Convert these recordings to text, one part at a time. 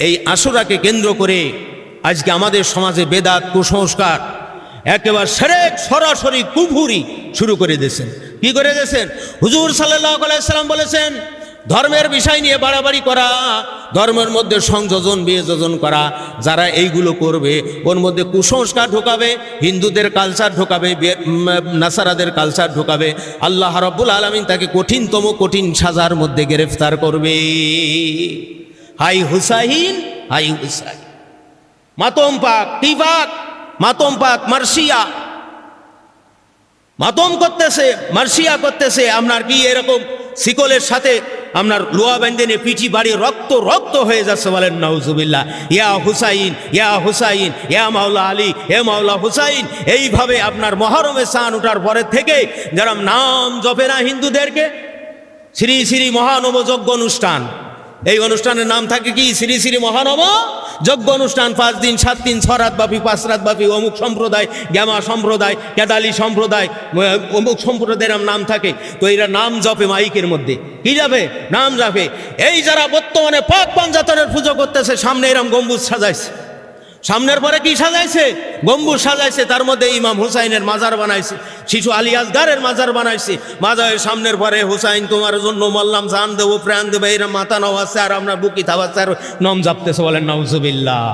এই আশুরাকে কেন্দ্র করে আজকে আমাদের সমাজে বেদাত কুসংস্কার একেবারে শিরক সরাসরি কুফরি শুরু করে দিয়েছেন। কি করে দিয়েছেন? হুজুর সাল্লাল্লাহু আলাইহি সাল্লাম বলেছেন, ধর্মের বিষয় নিয়ে বাড়াবাড়ি করা, ধর্মের মধ্যে সংযোজন বিয়োজন করা, যারা এইগুলো করবে ওর মধ্যে কুসংস্কার ঢোকাবে, হিন্দুদের কালচার ঢোকাবে, নাসারাদের কালচার ঢোকাবে, আল্লাহ রাব্বুল আলামিন তাকে কঠিনতম কঠিন সাজার মধ্যে গ্রেফতার করবে। হাই হুসাইন, হাই হুসাইন। মাতম পাক, কি পাক? মাতম পাক, মার্সিয়া মাতম করতেছে, মার্সিয়া করতেছে। আপনার কি এরকম শিকলের সাথে আপনার লোয়া বেঁধে পিঠি বাড়ি রক্ত রক্ত হয়ে যাচ্ছে, বলেন নাউজুবিল্লাহ। ইয়া হুসাইন, ইয়া হুসাইন, ইয়া মাওলা আলী, এ মাওলা হুসাইন। এইভাবে আপনার মহরমে চাঁদ ওঠার পরের থেকে যারা নাম জপে না হিন্দুদেরকে, শ্রী শ্রী মহানব যজ্ঞ অনুষ্ঠান, এই অনুষ্ঠানের নাম থাকে কি? শ্রী শ্রী মহানব যজ্ঞ অনুষ্ঠান। 5 দিন 7 দিন 6 রাত ব্যাপী, 5 রাত ব্যাপী। অমুক সম্প্রদায়, গ্যামা সম্প্রদায়, কেদালি সম্প্রদায়, অমুক সম্প্রদায়ের নাম থাকে। তো এরা নাম জপে মাইকের মধ্যে, কি যাবে? নাম জপে। এই যারা বর্তমানে পাক পাঞ্জাতনের পুজো করতেছে, সামনে এরম গম্বুজ সাজাইছে, সামনের পরে কি সাজাইছে? গম্বুজ সাজাইছে, তার মধ্যে ইমাম হুসাইনের মাজার বানাইছে, শিশু আলী আসগারের মাজার বানাইছে। মাজারের সামনের পরে হুসাইন তোমার জন্য মল্লাম, জান দেবো, প্রাণ দেবো, এরা মাথা নওয়াচ্ছে আর আমরা বুকি থাবাচ্ছে আর নাম জাপতেছে, বলেন নাউজুবিল্লাহ।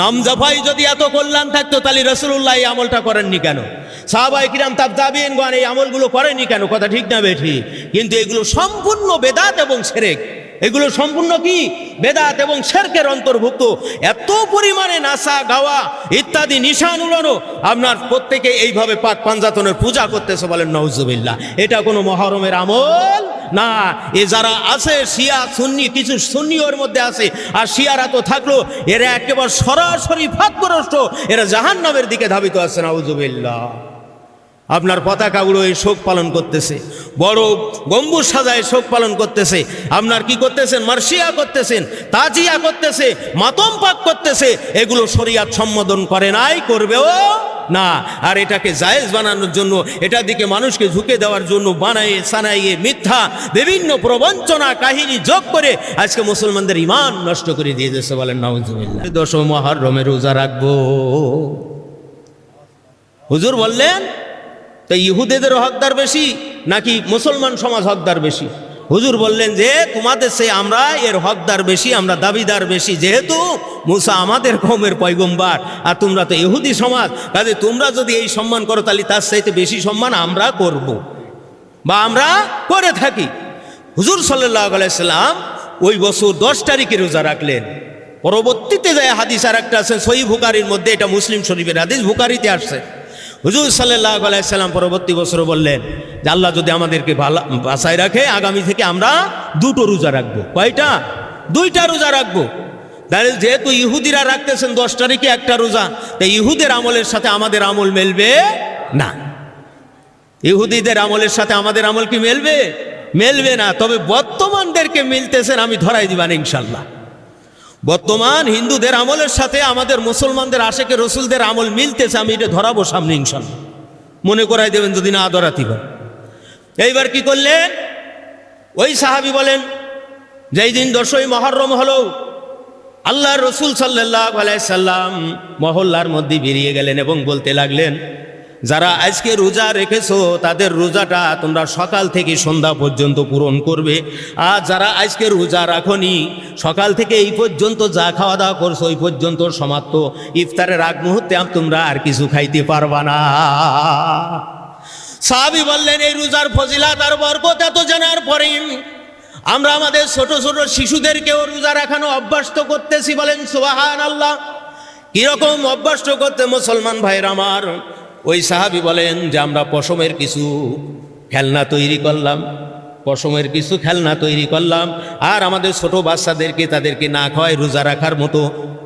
নাম জাপাই যদি এত কল্যাণ থাকতো তাহলে রাসূলুল্লাহ এই আমলটা করেননি কেন? সাহাবায়ে কিরাম তাবিঈনগণ এই আমলগুলো করেননি কেন? কথা ঠিক না বেঠিক? কিন্তু এগুলো সম্পূর্ণ বেদাত এবং শিরক। এগুলো সম্পূর্ণ কি? বেদাত এবং শিরকের অন্তর্ভুক্ত। এত পরিমাণে নাচা গাওয়া ইত্যাদি নিশান উড়ানো, আপনার প্রত্যেকে এইভাবে পাক পাঞ্জাতনের পূজা করতেছে, বলেন নাউজুবিল্লাহ। এটা কোনো মহরমের আমল না। এ যারা আছে শিয়া সুন্নি, কিছু সুন্নি ওর মধ্যে আছে, আর শিয়ারা তো থাকলো, এরা একেবারে সরাসরি ফাঁকগ্রস্ত, এরা জাহান্নামের দিকে ধাবিত আছে, নাউজুবিল্লাহ। আপনার পতাকা উড়োয় শোক পালন করতেছে, বড় গম্বুজ সাজায় শোক পালন করতেছে, আপনার কি করতেছেন? মার্সিয়া করতেছেন, তাজিয়া করতেছে, মাতম পাক করতেছে। এগুলো শরীয়ত সম্বোধন করে নাই, করবেও না। আর এটাকে জায়েজ বানানোর জন্য, এটার দিকে মানুষকে ঝুঁকে দেওয়ার জন্য বানাইয়ে সানাইয়ে মিথ্যা বিভিন্ন প্রবঞ্চনা কাহিনী যোগ করে আজকে মুসলমানদের ঈমান নষ্ট করে দিয়ে দিয়েছে, বলেন নাউজুবিল্লাহ। 10 মুহররমে রোজা রাখবো। হুজুর বললেন তো ইহুদিদের হকদার বেশি নাকি মুসলমান সমাজ হকদার বেশি? হুজুর বললেন যে তোমাদের সে আমরা এর হকদার বেশি, আমরা দাবিদার বেশি, যেহেতু মুসা আমাদের কওমের পয়গম্বর আর তোমরা তো ইহুদি সমাজ, কাজে তোমরা যদি এই সম্মান করো তাহলে তার চাইতে বেশি সম্মান আমরা করব বা আমরা করে থাকি। হুজুর সাল্লাল্লাহু আলাইহি সাল্লাম ওই বছর 10 তারিখে রোজা রাখলেন। পরবর্তীতে যায় হাদিস আর একটা আছে সহিহ বুখারীর মধ্যে, এটা মুসলিম শরীফের হাদিস, বুখারীতে আসছে। হুজুর সাল্লাল্লাহু আলাইহি সাল্লাম পরবর্তী বছর বললেন যে আল্লাহ যদি আমাদেরকে বাঁচায় রাখে, আগামী থেকে আমরা 2টো রোজা রাখবো। কয়টা? 2টা রোজা রাখবো। তাহলে যেহেতু ইহুদিরা রাখতেছেন 10 তারিখে একটা রোজা, তাই ইহুদের আমলের সাথে আমাদের আমল মেলবে না। ইহুদিদের আমলের সাথে আমাদের আমল কি মেলবে? মেলবে না। তবে বর্তমানদেরকে মিলতেছেন, আমি ধরাই দিবান ইনশাল্লাহ। বর্তমান হিন্দুদের আমলের সাথে আমাদের মুসলমানদের আশেকে রসুলদের আমল মিলতেছে, আমি এটা ধরাবো সামনে ইনশাল্লাহ। মনে করাই দেবেন যদি না ধরাতে পারে। এইবার কি করলেন? ওই সাহাবী বলেন যেই দিন 10ই মুহররম হলো, আল্লাহর রসুল সাল্লাল্লাহু আলাইহি সাল্লাম মহল্লার মধ্যে বেরিয়ে গেলেন এবং বলতে লাগলেন, যারা আজকে রোজা রেখেছো তাদের রোজাটা তোমরা সকাল থেকে সন্ধ্যা পর্যন্ত পূরণ করবে, আর যারা আজকে রোজা রাখনি সকাল থেকে এই পর্যন্ত যা খাওয়া দাওয়া করছো ওই পর্যন্ত সমাপ্ত, ইফতারের আগ মুহূর্তে তোমরা আর কিছু খাইতে পারবা না। সাহাবী বললেন, এই রোজার ফজিলাত আর বরকত এত জানার পরে আমরা আমাদের ছোট ছোট শিশুদেরকেও রোজা রাখানো অভ্যস্ত করতেছি, বলেন সুবহানাল্লাহ। কিরকম অভ্যস্ত করতে মুসলমান ভাইরা আমার? ওই সাহাবী বলেন যে আমরা পশমের কিছু খেলনা তৈরি করলাম, পশমের কিছু খেলনা তৈরি করলাম, আর আমাদের ছোট বাচ্চাদেরকে তাদেরকে না খাওয়ায় রোজা রাখার মতো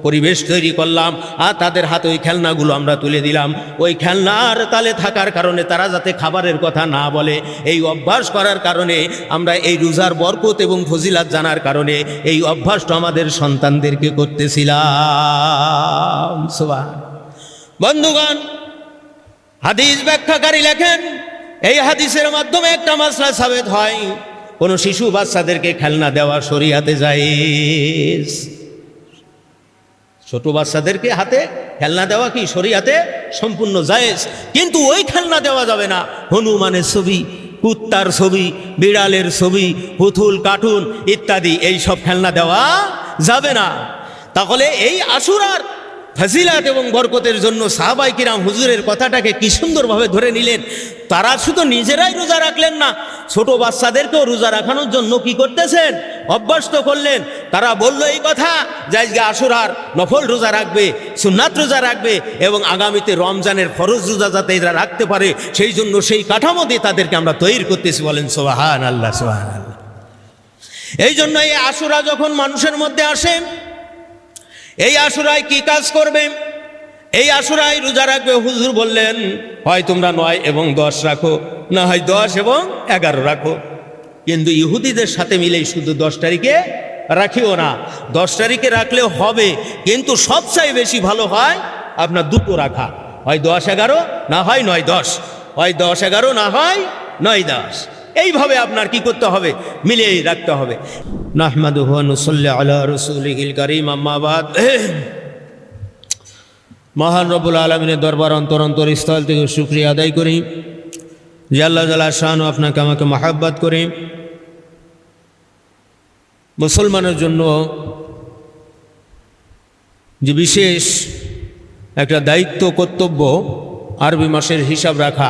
পরিবেশ তৈরি করলাম, আর তাদের হাতে ওই খেলনাগুলো আমরা তুলে দিলাম। ওই খেলনার তালে থাকার কারণে তারা যাতে খাবারের কথা না বলে, এই অভ্যাস করার কারণে আমরা এই রোজার বরকত এবং ফজিলাত জানার কারণে এই অভ্যাসটা আমাদের সন্তানদেরকে করতেছিলাম। বন্ধুগণ, হাদিস ব্যাখ্যাকারী লেখেন এই হাদিসের মাধ্যমে একটা মাসলা সাবেত হয়, কোন শিশু বাচ্চাদেরকে খেলনা দেওয়া শরীয়তে জায়েজ। ছোট বাচ্চাদেরকে হাতে খেলনা দেওয়া কি শরীয়তে সম্পূর্ণ জায়েজ, কিন্তু ওই খেলনা দেওয়া যাবে না হনুমানের ছবি, কুত্তার ছবি, বিড়ালের ছবি, পুতুল, কার্টুন ইত্যাদি এই সব খেলনা দেওয়া যাবে না। তাহলে এই আশুরার ফজিলাত এবং বরকতের জন্য সাহাবায়ে কিরাম হুজুরের কথাটাকে কি সুন্দরভাবে ধরে নিলেন। তারা শুধু নিজেরাই রোজা রাখলেন না, ছোট বাচ্চাদেরকেও রোজা রাখানোর জন্য কি করতেছেন, অভ্যস্ত করলেন। তারা বলল এই কথা যে আজকে আশুরার নফল রোজা রাখবে, সুন্নাত রোজা রাখবে এবং আগামীতে রমজানের ফরজ রোজা যাতে এরা রাখতে পারে সেই জন্য সেই কাঠামো দিয়ে তাদেরকে আমরা তৈরি করতেছি। বলেন সুবহানাল্লাহ, সুবহানাল্লাহ। এই জন্য এই আশুরা যখন মানুষের মধ্যে আসে, এই আশুরায় কি কাজ করবে? এই আশুরায় রোজা রাখবে। হুজুর বললেন হয় তোমরা 9 এবং 10 রাখো, না হয় 10 এবং 11 রাখো, কিন্তু ইহুদিদের সাথে মিলেই শুধু 10 তারিখে রাখিও না। 10 তারিখে রাখলেও হবে, কিন্তু সবচেয়ে বেশি ভালো হয় আপনার দুটো রাখা, হয় 10-11 না হয় 9-10, হয় 10-11 না হয় 9-10। এইভাবে আপনার কি করতে হবে, মিলিয়ে রাখতে হবে। নাহমাদুহু ওয়া নুসাল্লি আলা রাসূলিহিল কারীম, আম্মা বাদ। মহান রব্বুল আলামিনের দরবার অন্তর স্থল থেকে শুকরিয়া আদায় করি যে আল্লাহ জাল্লা শানহু আপনাকে আমাকে মহব্বত করে মুসলমানের জন্য যে বিশেষ একটা দায়িত্ব, কর্তব্য আরবি মাসের হিসাব রাখা।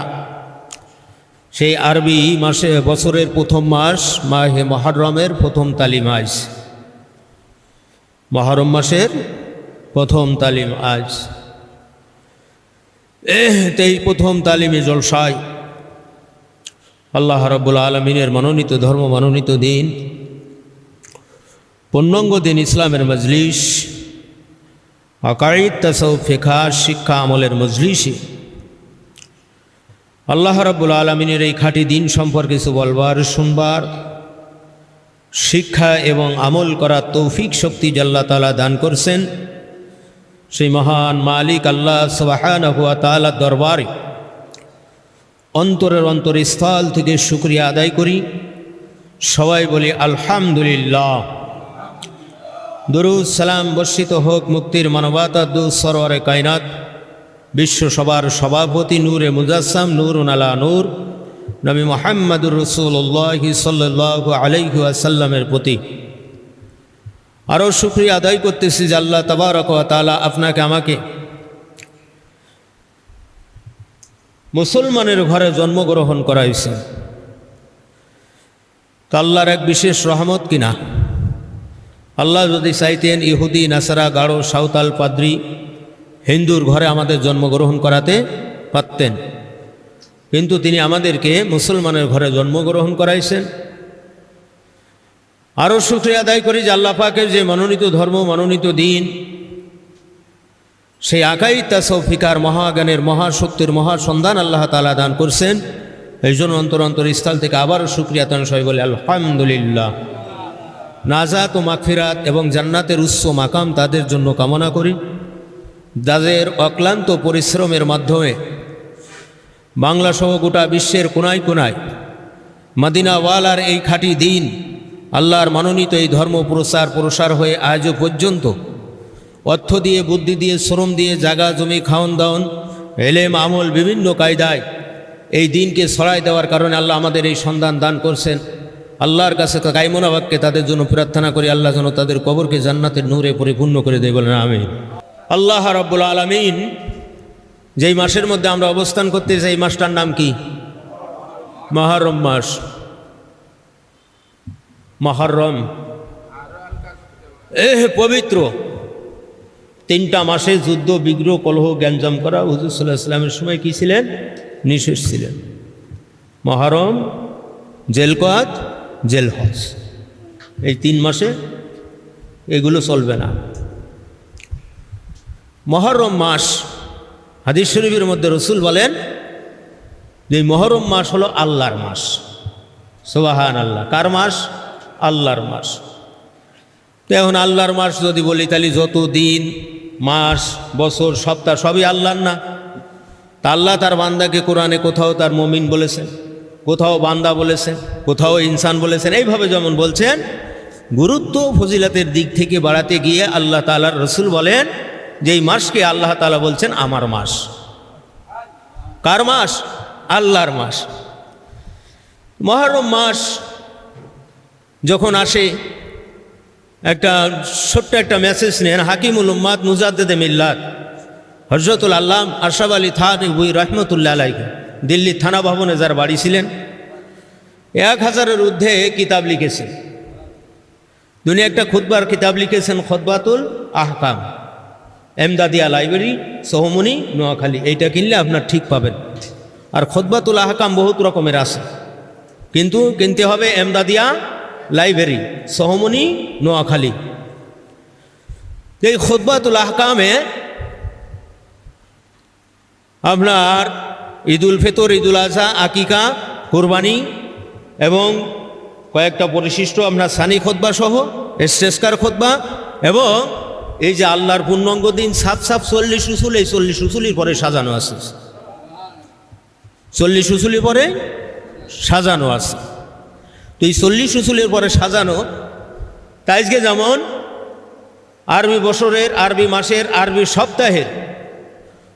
সেই আরবি মাসে বছরের প্রথম মাস মাহে মুহররমের প্রথম তালিম আজ, মুহররম মাসের প্রথম তালিম আজ। এই প্রথম তালিমে জলসায় আল্লাহ রাব্বুল আলামিনের মনোনীত ধর্ম, মনোনীত দিন, পূর্ণাঙ্গ দিন ইসলামের মজলিস, আকাইদ, তাসাউফ, ফিকহ, শিক্ষা আমলের মজলিসে আল্লাহ রাব্বুল আলামিনের এই খাঁটি দিন সম্পর্কে কিছু বলবার, শুনবার, শিক্ষা এবং আমল করার তৌফিক শক্তি আল্লাহ তাআলা দান করছেন। সেই মহান মালিক আল্লাহ সুবহানাহু ওয়া তাআলার দরবারে অন্তরের অন্তরস্থল থেকে শুকরিয়া আদায় করি। সবাই বলি আলহামদুলিল্লাহ। দরুদ সালাম বর্ষিত হোক মুক্তির মানবতা দু সরওয়ারে কায়নাত, বিশ্বসভার সভাপতি নূরে মুজাসসাম, নূরুন আলা নূর, নবী মুহাম্মদুর রাসূলুল্লাহ সাল্লাল্লাহু আলাইহি ওয়াসাল্লামের প্রতি আরও শুকরিয়া আদায় করতেছি যে আল্লাহ তাবারক ওয়া তাআলা আপনাকে আমাকে মুসলমানের ঘরে জন্মগ্রহণ করাইছেন। তা আল্লাহর এক বিশেষ রহমত কিনা? আল্লাহ যদি চাইতেন ইহুদি, নাসারা, গাঢ়, সাঁওতাল, পাদ্রী, হিন্দুর ঘরে আমাদের জন্মগ্রহণ করাতে পারতেন, কিন্তু তিনি আমাদেরকে মুসলমানের ঘরে জন্মগ্রহণ করাইছেন। আরও শুকরিয়া আদায় করি যে আল্লাহ পাকের যে মনোনীত ধর্ম, মনোনীত দিন, সেই আকাইদ, তাসাউফ, ফিকহ, মহাজ্ঞানের, মহাশক্তির মহাসন্ধান আল্লাহ তাআলা দান করছেন। এই জন্য অন্তর স্থল থেকে আবারও শুকরিয়া তান সবাই বলে আলহামদুলিল্লাহ। নাজাত ও মাগফিরাত এবং জান্নাতের উচ্চ মাকাম তাদের জন্য কামনা করি, যাদের অক্লান্ত পরিশ্রমের মাধ্যমে বাংলা সহ গোটা বিশ্বের কোনায় কোনায় মদিনাওয়ালার এই খাঁটি দিন, আল্লাহর মনোনীত এই ধর্ম প্রসার হয়ে আজও পর্যন্ত অর্থ দিয়ে, বুদ্ধি দিয়ে, শ্রম দিয়ে, জায়গা জমি, খাওন দাওন, এলেম, আমল, বিভিন্ন কায়দায় এই দিনকে ছড়াই দেওয়ার কারণে আল্লাহ আমাদের এই সন্ধান দান করছেন। আল্লাহর কাছে কায়মনা বাক্যে তাদের জন্য প্রার্থনা করি আল্লাহ যেন তাদের কবরকে জান্নাতের নূরে পরিপূর্ণ করে দেয়, বলেন আমিন। আল্লাহ রাব্বুল আলামিন যেই মাসের মধ্যে আমরা অবস্থান করতে চাই, এই মাসটার নাম কি? মুহররম মাস। মুহররম পবিত্র। 3টা মাসে যুদ্ধ, বিগ্রহ, কলহ, গ্যাঞ্জাম করা হুজুর সাল্লাল্লাহু আলাইহি ওয়াসাল্লামের সময় কি ছিলেন? নিষেধ ছিলেন। মুহররম, জেলকদ, জেলহজ, এই 3 মাসে এগুলো চলবে না। মুহররম মাস, হাদিস শরীফের মধ্যে রাসূল বলেন যে মুহররম মাস হলো আল্লাহর মাস। সুবহানাল্লাহ। কার মাস? আল্লাহর মাস। তো এখন আল্লাহর মাস যদি বলি তাহলে যত দিন, মাস, বছর, সপ্তাহ সবই আল্লাহর না? তা আল্লাহ তার বান্দাকে কোরআনে কোথাও তার মুমিন বলেছেন, কোথাও বান্দা বলেছেন, কোথাও ইনসান বলেছেন। এইভাবে যেমন বলছেন, গুরুত্ব ফজিলতের দিক থেকে বাড়াতে গিয়ে আল্লাহ তাআলার রাসূল বলেন যেই মাসকে আল্লাহ তাআলা বলছেন আমার মাস। কার মাস? আল্লাহর মাস। মুহররম মাস যখন আসে, একটা ছোট্ট একটা মেসেজ নেন হাকিমুল উম্মাত মুজাদ্দিদে মিল্লাত হযরতুল আল্লাম আশরাফ আলী থানভী রহমতুল্লাহ আলাইহি দিল্লি থানা ভবনে যার বাড়ি ছিলেন, 1000-এর ঊর্ধ্বে কিতাব লিখেছেন। দুনিয়া একটা খুতবার কিতাব লিখেছেন খুতবাতুল আহকাম, এমদাদিয়া লাইব্রেরি, সোহমনি, নোয়াখালী। এইটা কিনলে আপনার ঠিক পাবেন। আর খুতবাতুল আহকাম বহুত রকমের আছে, কিন্তু কিনতে হবে এমদাদিয়া লাইব্রেরি, সোহমনি, নোয়াখালী। এই খুতবাতুল আহকামে আপনার ঈদুল ফিতর, ঈদুল আজহা, আকিকা, কুরবানি এবং কয়েকটা পরিশিষ্ট আপনার সানি খুতবা সহ ইস্তেসকার খুতবা, এবং এই যে আল্লাহর পূর্ণাঙ্গ দিন 7 40 উসুল, এই 40 উসুলির পরে সাজানো আছে, 40 উসুলির পরে সাজানো আছে। তো এই 40 উসুলের পরে সাজানো, তাইজকে যেমন আরবি বছরের, আরবি মাসের, আরবি সপ্তাহের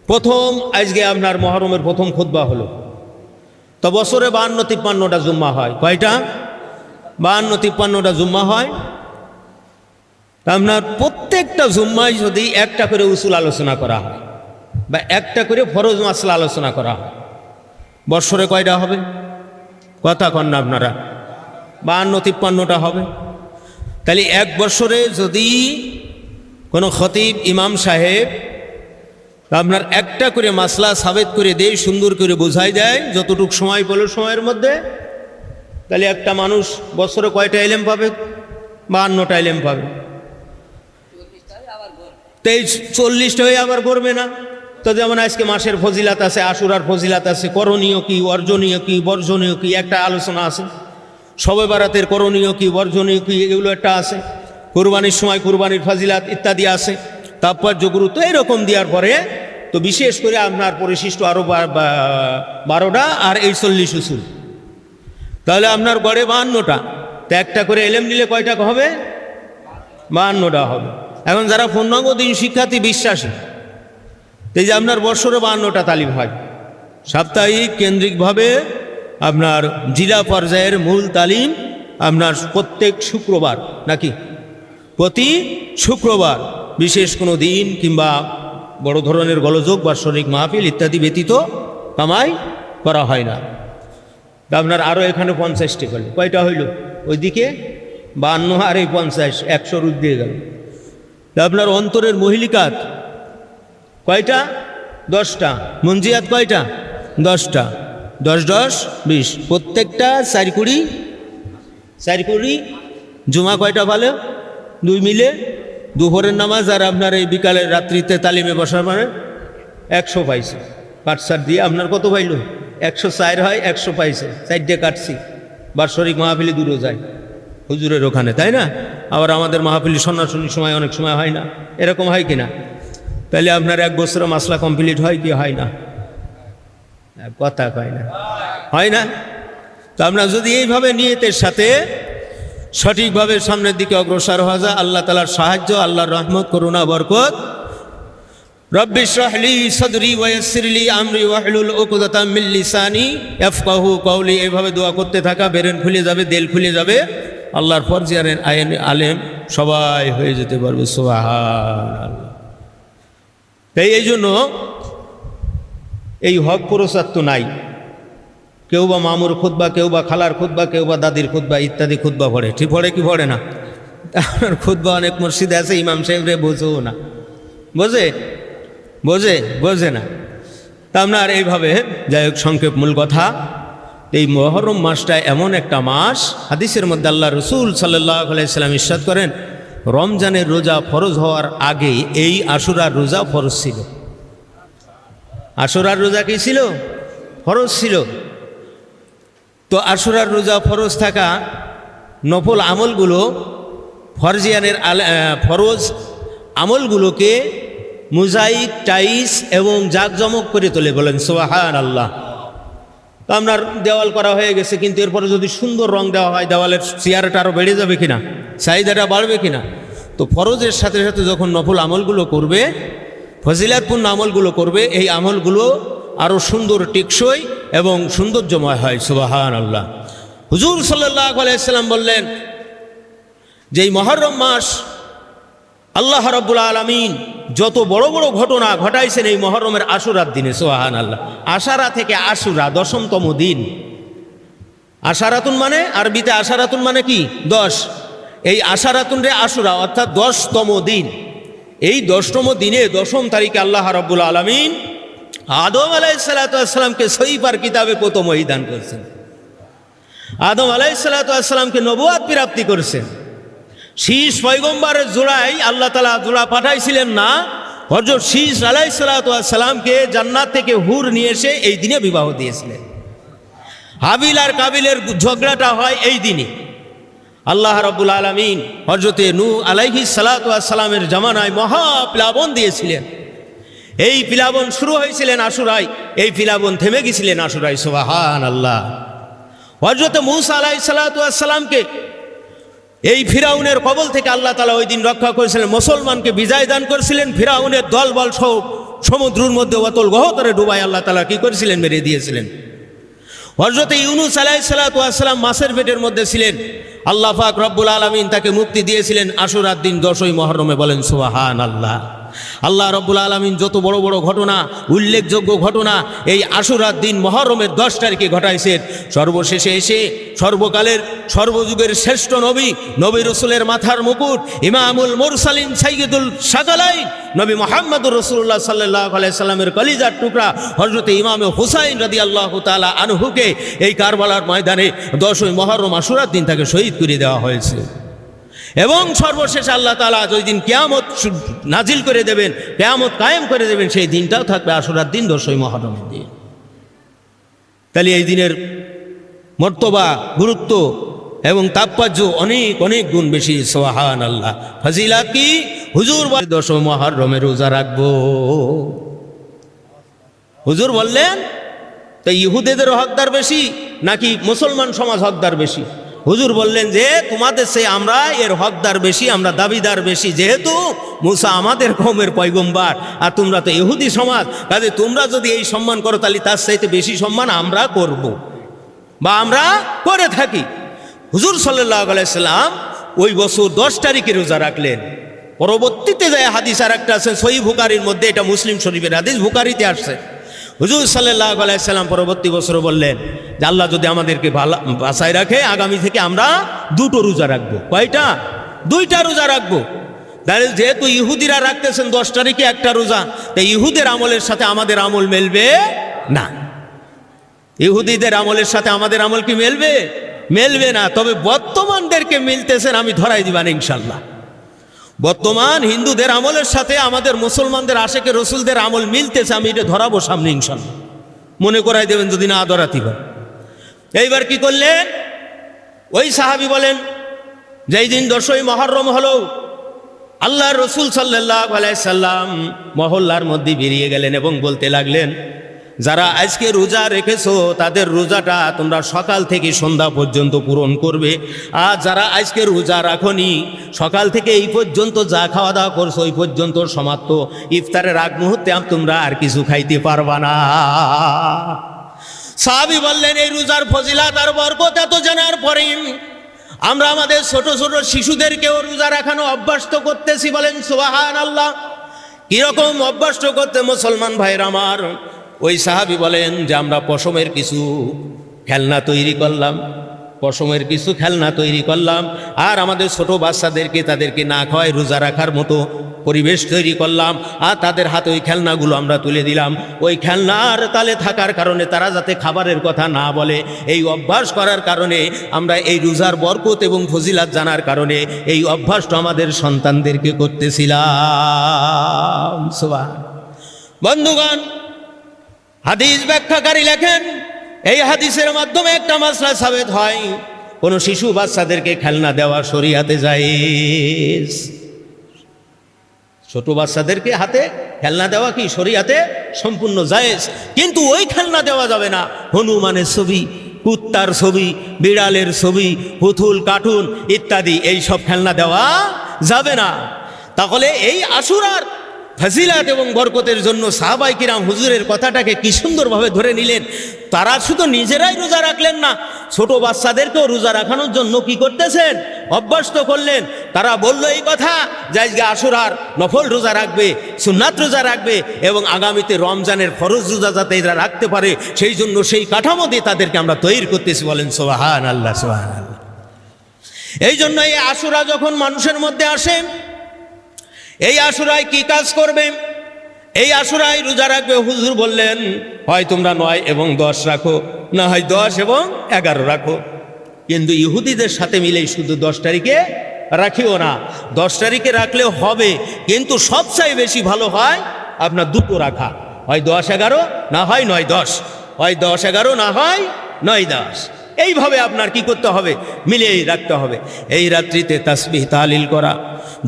প্রথম আজকে আপনার মুহররমের প্রথম খুতবা হলো। তো বছরে 52-53টা জুম্মা হয়। কয়টা? 52-53টা জুম্মা হয়। আপনার প্রত্যেকটা জুম্মায় যদি একটা করে উসুল আলোচনা করা হয় বা একটা করে ফরজ মাসলা আলোচনা করা হয়, বৎসরে কয়টা হবে? কথা কন না আপনারা? 52-53টা হবে। তাহলে এক বৎসরে যদি কোনো খতিব, ইমাম সাহেব আপনার একটা করে মাসলা সাবেত করে দেয়, সুন্দর করে বোঝাই দেয়, যতটুকু সময় পেল সময়ের মধ্যে, তাহলে একটা মানুষ বছরে কয়টা ইলম পাবে? 52টা ইলম পাবে। তো এই 40টা হয়ে আবার করবে না। তো যেমন আজকে মাসের ফজিলাত আছে, আশুরার ফজিলাত আছে, করণীয় কি, অর্জনীয় কি, বর্জনীয় কি, একটা আলোচনা আছে। শবে বারাতের করণীয় কি, বর্জনীয় কি, এগুলো একটা আছে। কুরবানির সময় কুরবানির ফজিলাত ইত্যাদি আছে। তারপর গুরুত্ব এরকম দেওয়ার পরে তো বিশেষ করে আপনার পরিশিষ্ট আরও 12টা আর এই 40 উসুল, তাহলে আপনার গড়ে 52টা। তো একটা করে এলেম নিলে কয়টা হবে? 52টা হবে। এখন যারা পূর্ণাঙ্গ দিন শিক্ষার্থী, বিশ্বাসী, এই যে আপনার বৎসরে 52টা তালিম হয়। সাপ্তাহিক কেন্দ্রিকভাবে আপনার জেলা পর্যায়ের মূল তালিম আপনার প্রত্যেক শুক্রবার, নাকি প্রতি শুক্রবার, বিশেষ কোনো দিন কিংবা বড় ধরনের গোলযোগ, বার্ষিক মাহফিল ইত্যাদি ব্যতীত কামাই করা হয় না। তা আপনার আরও এখানে 50টি করলে কয়টা হইল? ওইদিকে 52 আর এই 50, 100 রুদ দিয়ে গেল। তা আপনার অন্তরের মহিলিকাত কয়টা? 10টা। মঞ্জিয়াত কয়টা? 10টা। 10 10 20, প্রত্যেকটা 4 20। জুমা কয়টা ভালো? 2 মিলে। দুপুরের নামাজ আর আপনার এই বিকালের রাত্রিতে তালিমে বসার মানে 100 পাইছে। কাটসার দিয়ে আপনার কত পাইল? 104 হয়, 100 পাইছে। 4 দিয়ে কাটছি। বার্ষিক মাহফিলি দূরে যায় হুজুরের ওখানে, তাই না? আবার আমাদের মাহফিলি সন্ন্যাসনির সময় অনেক সময় হয় না, এরকম হয় কি না? তাহলে আপনার 1 বছরে মাসলা কমপ্লিট হয় কি হয় না? কথা কয় না, হয় না? তো আমরা যদি এইভাবে নিয়তের সাথে সঠিকভাবে সামনের দিকে অগ্রসর হওয়া যায়, আল্লাহ তাআলার সাহায্য, আল্লাহর রহমত, করুণা, বরকত, রব্বি ইশরাহ লি সাদরি ওয়া ইয়াসসির লি আমরি ওয়াহলুল উকদাতাম মিন লিসানি ইয়াফকাহু কওলি, এইভাবে দোয়া করতে থাকা, বেরেন খুলে যাবে, দিল খুলে যাবে, আল্লাহর ফরজিয়ানের আলেম সবাই হয়ে যেতে পারবে। সুবহানাল্লাহ। তাই এই জন্য এই হক প্রচার তো নাই। কেউ বা মামুর খুতবা, কেউ বা খালার খুতবা, কেউ বা দাদির খুতবা ইত্যাদি খুতবা পড়ে। ঠিক পড়ে কি পড়ে না? আপনার খুতবা অনেক মসজিদে আছে, ইমাম সাহেবরে বোঝেও না, বোঝে না। তা আপনার এইভাবে যাই হোক, সংক্ষেপ মূল কথা, এই মুহররম মাসটা এমন একটা মাস, হাদিসের মধ্যে আল্লাহ রসুল সাল্লাল্লাহু আলাইহি সাল্লাম ইরশাদ করেন, রমজানের রোজা ফরজ হওয়ার আগে এই আশুরার রোজা ফরজ ছিল। আশুরার রোজা কি ছিল? ফরজ ছিল। তো আশুরার রোজা ফরজ থাকা নফল আমলগুলো, ফরজিয়ানের ফরজ আমলগুলোকে মোজাইক, টাইস এবং জাঁকজমক করে তোলে। বলেন সুবহানাল্লাহ। তো আপনার দেওয়াল করা হয়ে গেছে, কিন্তু এরপরে যদি সুন্দর রং দেওয়া হয়, দেওয়ালের চেয়ারটা আরও বেড়ে যাবে কিনা, চাহিদাটা বাড়বে কিনা? তো ফরজের সাথে সাথে যখন নফল আমলগুলো করবে, ফজিলাতপূর্ণ আমলগুলো করবে, এই আমলগুলো আরও সুন্দর, টেকসই এবং সৌন্দর্যময় হয়। সুবহানাল্লাহ। হুজুর সাল্লাল্লাহু আলাইহি সাল্লাম বললেন যে এই মুহররম মাস আল্লাহ রাব্বুল আলামিন যত বড় বড় ঘটনা ঘটাইছেন এই মুহররমের আশুরার দিনে। সুবহানাল্লাহ। আশারা থেকে আশুরা 10তম দিন। আশারাতুন মানে আরবিতে আশারাতুন মানে কি 10, এই আশারাতুন রে আশুরা অর্থাৎ 10তম দিন। এই 10তম দিনে 10ম তারিখে আল্লাহ রাব্বুল আলামিন আদম আলাইহিস সালাতু ওয়াস সালামকে সহিফার কিতাবে প্রথম ওহী দান করেছেন। আদম আলাইহিস সালাতু ওয়াস সালামকে নবুয়ত প্রাপ্তি করেছেন। শীষ পয়গম্বরের জোড়ায় আল্লাহ তাআলা জোড়া পাঠাইছিলেন না, হযরত শীষ আলাইহিস সালাতু ওয়াস সালামকে জান্নাত থেকে হুর নিয়ে এসে এই দিনে বিবাহ দিয়েছিলেন। হাবিল আর কাবিলের ঝগড়াটা হয় এই দিনে। আল্লাহ রাব্বুল আলামিন হযরতে নূহ আলাইহিস সালাতু ওয়াস সালামের জামানায় মহা প্লাবন দিয়েছিলেন। এই প্লাবন শুরু হয়েছিলেন আশুরায়, এই প্লাবন থেমে গেছিলেন আশুরায়। সুবহানাল্লাহ। হযরতে মূসা আলাইহিস সালাতু ওয়াস সালামকে এই ফিরাউনের কবল থেকে আল্লাহ তাআলা ওই দিন রক্ষা করেছিলেন, মুসলমানকে বিজয় দান করেছিলেন। ফিরাউনের দলবল সব সমুদ্রের মধ্যে অতল গহতরে ডুবাই আল্লাহ তাআলা কি করেছিলেন, মেরে দিয়েছিলেন। হযরতে ইউনূস আলাইহিস সালাতু ওয়াস সালাম মাছের পেটের মধ্যে ছিলেন, আল্লাহ পাক রব্বুল আলামিন তাকে মুক্তি দিয়েছিলেন আশুরার দিন 10ই মুহররমে। বলেন সুবহানাল্লাহ। আল্লাহ রব্বুল আলামিন যত বড় বড় ঘটনা, উল্লেখযোগ্য ঘটনা এই আশুরার দিন মুহররমের 10 তারিখে ঘটাইছেন। সর্বশেষে এসে সর্বকালের সর্বযুগের শ্রেষ্ঠ নবী, নবী রাসূলের মাথার মুকুট, ইমামুল মুরসালিন সাইয়্যিদুল শাগালাইন নবী মুহাম্মদুর রাসূলুল্লাহ সাল্লাল্লাহু আলাইহি সাল্লামের কলিজার টুকরা হযরতে ইমামে হুসাইন রাদিয়াল্লাহু তাআলা আনহুকে এই কারবালার ময়দানে 10ই মুহররম আশুরার দিন তাকে শহীদ করে দেওয়া হয়েছে। এবং সর্বশেষ আল্লাহ তাআলা ওই দিন কিয়ামত নাজিল করে দেবেন, কিয়ামত কায়েম করে দেবেন, সেই দিনটাও থাকবে আশুরার দিন 10ই মুহররমের দিন। তাহলে এই দিনের মর্তবা, গুরুত্ব এবং তাৎপর্য অনেক অনেক গুণ বেশি। সুবহানাল্লাহ। ফজিলাত কি? হুজুর 10ই মুহররমে রোজা রাখবো। হুজুর বললেন তো ইহুদিদের হকদার বেশি নাকি মুসলমান সমাজ হকদার বেশি? হুজুর বললেন যে তোমাদের সে আমরা এর হকদার বেশি, আমরা দাবিদার বেশি, যেহেতু মুসা আমাদের কওমের পয়গম্বর আর তোমরা তো ইহুদি সমাজ, কাজে তোমরা যদি এই সম্মান করো তাহলে তার চাইতে বেশি সম্মান আমরা করব বা আমরা করে থাকি। হুজুর সাল্লাল্লাহু আলাইহি সাল্লাম ওই বছর 10 তারিখে রোজা রাখলেন। পরবর্তীতে যায় হাদিস আর একটা আছে সহিহ বুখারীর মধ্যে, এটা মুসলিম শরীফের হাদিস, বুখারীতে আসছে। হুজুর সাল্লাল্লাহু আলাইহি সাল্লাম পরবর্তী বছর বললেন যে আল্লাহ যদি আমাদেরকে বাঁচায় রাখে আগামী থেকে আমরা 2টো রোজা রাখবো। কয়টা? 2টা রোজা রাখবো। তাহলে যেহেতু ইহুদিরা রাখতেছেন 10 তারিখে একটা রোজা, তাই ইহুদের আমলের সাথে আমাদের আমল মেলবে না। ইহুদিদের আমলের সাথে আমাদের আমল কি মেলবে? মেলবে না। তবে বর্তমানদেরকে মিলতেছেন, আমি ধরাই দিবান ইনশাল্লাহ। বর্তমান হিন্দুদের আমলের সাথে আমাদের মুসলমানদের আশেকে রসুলদের আমল মিলতেছে, আমি এটা ধরাবো সামনে ইনশাল্লাহ। মনে করাই দেবেন যদি না ধরাতে পারে। এইবার কি করলেন? ওই সাহাবী বলেন যেই দিন 10ই মুহররম হলো, আল্লাহ রসুল সাল্লাল্লাহু আলাইহি সাল্লাম মহল্লার মধ্যে বেরিয়ে গেলেন এবং বলতে লাগলেন, যারা আজকে রোজা রেখেছো তাদের রোজাটা তোমরা সকাল থেকে সন্ধ্যা পর্যন্ত পূরণ করবে, আর যারা আজকে রোজা রাখনি সকাল থেকে এই পর্যন্ত যা খাওয়া দাওয়া করছো ওই পর্যন্ত সমাপ্ত, ইফতারের আগ মুহূর্তে তোমরা আর কিছু খাইতে পারবা না। সাহাবী বললেন, এই রোজার ফজিলাত আর বরকত এত জানার পরে আমরা আমাদের ছোট ছোট শিশুদেরকেও রোজা রাখানো অভ্যস্ত করতেছি। বলেন সুবহানাল্লাহ। কিরকম অভ্যস্ত করতে মুসলমান ভাইরা আমার? ওই সাহাবী বলেন যে আমরা পশমের কিছু খেলনা তৈরি করলাম, পশমের কিছু খেলনা তৈরি করলাম, আর আমাদের ছোট বাচ্চাদেরকে তাদেরকে না খাওয়ায় রোজা রাখার মতো পরিবেশ তৈরি করলাম, আর তাদের হাতে ওই খেলনাগুলো আমরা তুলে দিলাম। ওই খেলনার তালে থাকার কারণে তারা যাতে খাবারের কথা না বলে, এই অভ্যাস করার কারণে আমরা এই রোজার বরকত এবং ফজিলাত জানার কারণে এই অভ্যাসটা আমাদের সন্তানদেরকে করতেছিলাম। বন্ধুগণ, হাদিস ব্যাখ্যাকারী লেখেন এই হাদিসের মাধ্যমে একটা মাসলা সাবেত হয়, কোন শিশু বাচ্চাদেরকে খেলনা দেওয়া শরীয়তে জায়েজ। ছোট বাচ্চাদেরকে হাতে খেলনা দেওয়া কি শরীয়তে সম্পূর্ণ জায়েজ, কিন্তু ওই খেলনা দেওয়া যাবে না হনুমানের ছবি, কুত্তার ছবি, বিড়ালের ছবি, পুতুল, কার্টুন ইত্যাদি এই সব খেলনা দেওয়া যাবে না। তাহলে এই আশুরার ফজিলাত এবং বরকতের জন্য সাহাবাই কিরাম হুজুরের কথাটাকে কি সুন্দরভাবে ধরে নিলেন। তারা শুধু নিজেরাই রোজা রাখলেন না, ছোট বাচ্চাদেরকেও রোজা রাখানোর জন্য কি করতেছেন, অভ্যস্ত করলেন। তারা বলল এই কথা যে আজকে আশুরার নফল রোজা রাখবে, সুন্নাত রোজা রাখবে এবং আগামীতে রমজানের ফরজ রোজা যাতে এরা রাখতে পারে সেই জন্য সেই কাঠামো দিয়ে তাদেরকে আমরা তৈরি করতেছি। বলেন সুবহানাল্লাহ, সুবহানাল্লাহ। এই জন্য এই আশুরা যখন মানুষের মধ্যে আসে, এই আশুরায় কি কাজ করবে? এই আশুরায় রোজা রাখবে। হুজুর বললেন হয় তোমরা 9 এবং 10 রাখো, না হয় 10 এবং 11 রাখো, কিন্তু ইহুদিদের সাথে মিলেই শুধু 10 তারিখে রাখিও না। 10 তারিখে রাখলেও হবে, কিন্তু সবচেয়ে বেশি ভালো হয় আপনার দুটো রাখা, হয় 10-11 না হয় 9-10, হয় 10-11 না হয় 9-10। এইভাবে আপনার কি করতে হবে, মিলিয়েই রাখতে হবে। এই রাত্রিতে তাসবিহ তাহলিল করা,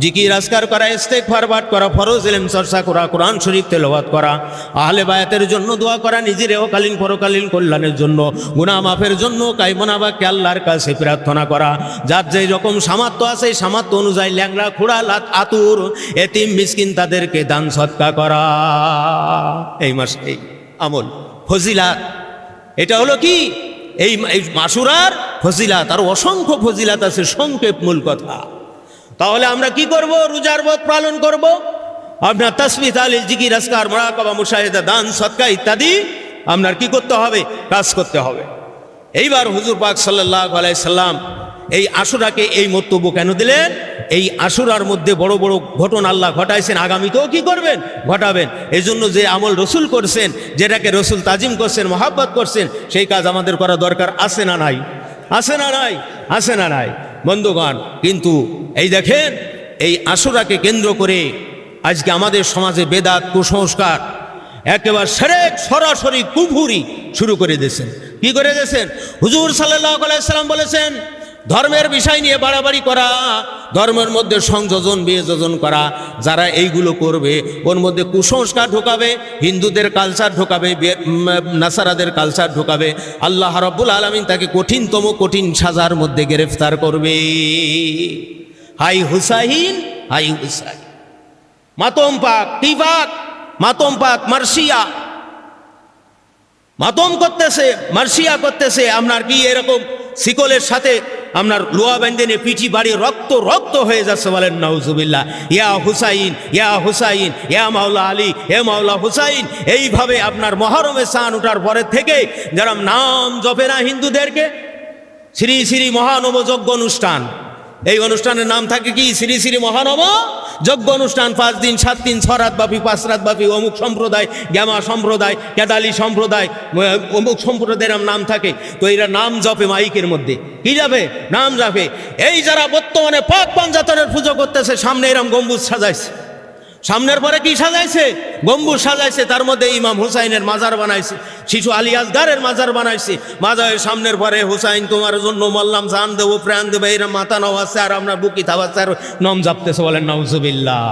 জিকির আজকার করা, ইস্তেগফার পাঠ করা, ফরজ ইলম চর্চা করা, কোরআন শরীফ তেলাওয়াত করা, আহলে বায়াতের জন্য দোয়া করা, নিজের ইহকালীন পরকালীন কল্যাণের জন্য, গুনাহ মাফের জন্য কায়মনা বাক্যে আল্লাহর কাছে প্রার্থনা করা। যার যেই রকম সামর্থ্য আছে সামর্থ্য অনুযায়ী ল্যাংড়া খোড়া আতুর এতিম মিসকিন তাদেরকে দান সদকা করা। এই মাসে এই আমল ফজিলাত, এটা হলো কি এই আশুরার ফজিলাত। আর অসংখ্য ফজিলাত আছে, সংক্ষেপ মূল কথা। তাহলে আমরা কি করব? রোজার ব্রত পালন করব, আপনার তাসবিহ তাহলিল জিকির আজকার মুরাকাবা মুশাহিদা দান সদকা ইত্যাদি আপনার কি করতে হবে, কাজ করতে হবে। এইবার হুজুর পাক সাল্লাল্লাহু আলাইহি সাল্লাম এই আশুরাকে এই মন্তব্য কেন দিলেন? এই আশুরার মধ্যে বড় বড় ঘটনা আল্লাহ ঘটাইছেন, আগামীতেও কি করবেন, ঘটাবেন। এই জন্য যে আমল রসুল করছেন, যেটাকে রসুল তাজিম করছেন, মহাব্বত করছেন, সেই কাজ আমাদের করা দরকার আছে না নাই? আছে না নাই? আছে না নাই? বন্ধুগণ, কিন্তু এই দেখেন এই আশুরাকে কেন্দ্র করে আজকে আমাদের সমাজে বেদাত, কুসংস্কার, একেবারে শিরক, সরাসরি কুফরি শুরু করে দিয়েছেন। কি করে দিয়েছেন? হুজুর সাল্লাল্লাহু আলাইহি সাল্লাম বলেছেন ধর্মের বিষয় নিয়ে বাড়াবাড়ি করা, ধর্মের মধ্যে সংযোজন বিয়োজন করা, যারা এইগুলো করবে ওর মধ্যে কুসংস্কার ঢোকাবে, হিন্দুদের কালচার ঢোকাবে, নাসারাদের কালচার ঢোকাবে, আল্লাহ রাব্বুল আলামিন তাকে কঠিনতম কঠিন সাজার মধ্যে গ্রেফতার করবে। হাই হুসাইন, হাই হুসাইন। মাতম পাক, কি পাক? মাতম পাক, মার্সিয়া মাতম করতেছে, মার্সিয়া করতেছে। আপনার কি এরকম শিকলের সাথে আপনার লোয়া বেঁধে পিঠি বাড়ি রক্ত রক্ত হয়ে যাচ্ছে। বলেন নাউজুবিল্লাহ। ইয়া হুসাইন, ইয়া হুসাইন, ইয়া মাওলা আলী, হে মাওলা হুসাইন। এইভাবে আপনার মহরমে চাঁদ ওঠার পরের থেকে যারা নাম জপে না হিন্দুদেরকে, শ্রী শ্রী মহানব যজ্ঞ অনুষ্ঠান, এই অনুষ্ঠানের নাম থাকে কি? শ্রী শ্রী মহানব যজ্ঞ অনুষ্ঠান। 5 দিন 7 দিন 6 রাত ব্যাপী, 5 রাত ব্যাপী। অমুক সম্প্রদায়, গ্যামা সম্প্রদায়, কেদালি সম্প্রদায়, অমুক সম্প্রদায়ের নাম থাকে। তো এরা নাম জপে মাইকের মধ্যে, কি যাবে? নাম জপে। এই যারা বর্তমানে পাক পাঞ্জাতনের পুজো করতেছে, সামনে এরম গম্বুজ সাজাইছে, সামনের পরে কি সাজাইছে? গম্বুজ সাজাইছে। তার মধ্যে ইমাম হুসাইনের মাজার বানাইছে, শিশু আলী আসগারের মাজার বানাইছে। মাজারের সামনের পরে হুসাইন তোমার জন্য মল্লাম, জান দেবো, প্রাণ দেবো, এরা মাথা নওয়াচ্ছে আর আপনার বুকি থাবাচ্ছে আর নাম জাপতেছে। বলেন নাউজুবিল্লাহ।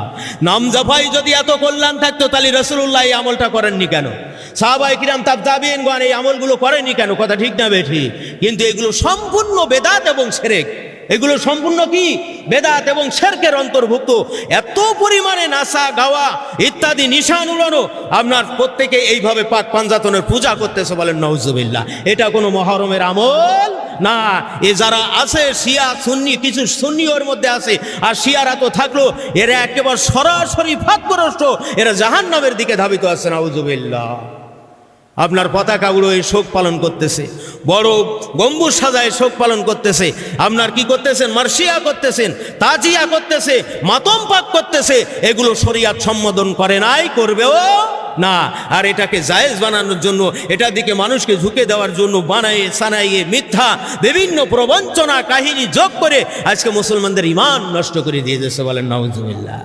নাম জাপাই যদি এত কল্যাণ থাকতো তাহলে রাসূলুল্লাহ এই আমলটা করেননি কেন? সাহাবায়ে কিরাম তাবিঈনগণ এই আমলগুলো করেননি কেন? কথা ঠিক না বেঠিক? কিন্তু এগুলো সম্পূর্ণ বেদাত এবং শিরক। এগুলো সম্পূর্ণ কি? বেদাত এবং শিরকের অন্তর্ভুক্ত। এত পরিমাণে নাচা গাওয়া ইত্যাদি নিশান উড়ানো, আপনার প্রত্যেকে এইভাবে পাক পাঞ্জাতনের পূজা করতেছে। বলেন নাউজুবিল্লাহ। এটা কোনো মহরমের আমল না। এ যারা আছে শিয়া সুন্নি, কিছু সুন্নি ওর মধ্যে আছে, আর শিয়ারা তো থাকলো এরা একেবারে সরাসরি ফাঁকগ্রস্ত, এরা জাহান্নামের দিকে ধাবিত আছে। নাউজুবিল্লাহ। আপনার পতাকা উড়োয় শোক পালন করতেছে, বড় গম্বুজ সাজায় শোক পালন করতেছে। আপনার কি করতেছেন? মার্সিয়া করতেছেন, তাজিয়া করতেছে, মাতম পাক করতেছে। এগুলো শরীয়ত সম্বোধন করে নাই, করবেও না। আর এটাকে জায়েজ বানানোর জন্য, এটার দিকে মানুষকে ঝুঁকে দেওয়ার জন্য বানাইয়ে সানাইয়ে মিথ্যা বিভিন্ন প্রবঞ্চনা কাহিনী যোগ করে আজকে মুসলমানদের ঈমান নষ্ট করে দিয়ে দিয়েছে। বলেন নাউজুবিল্লাহ।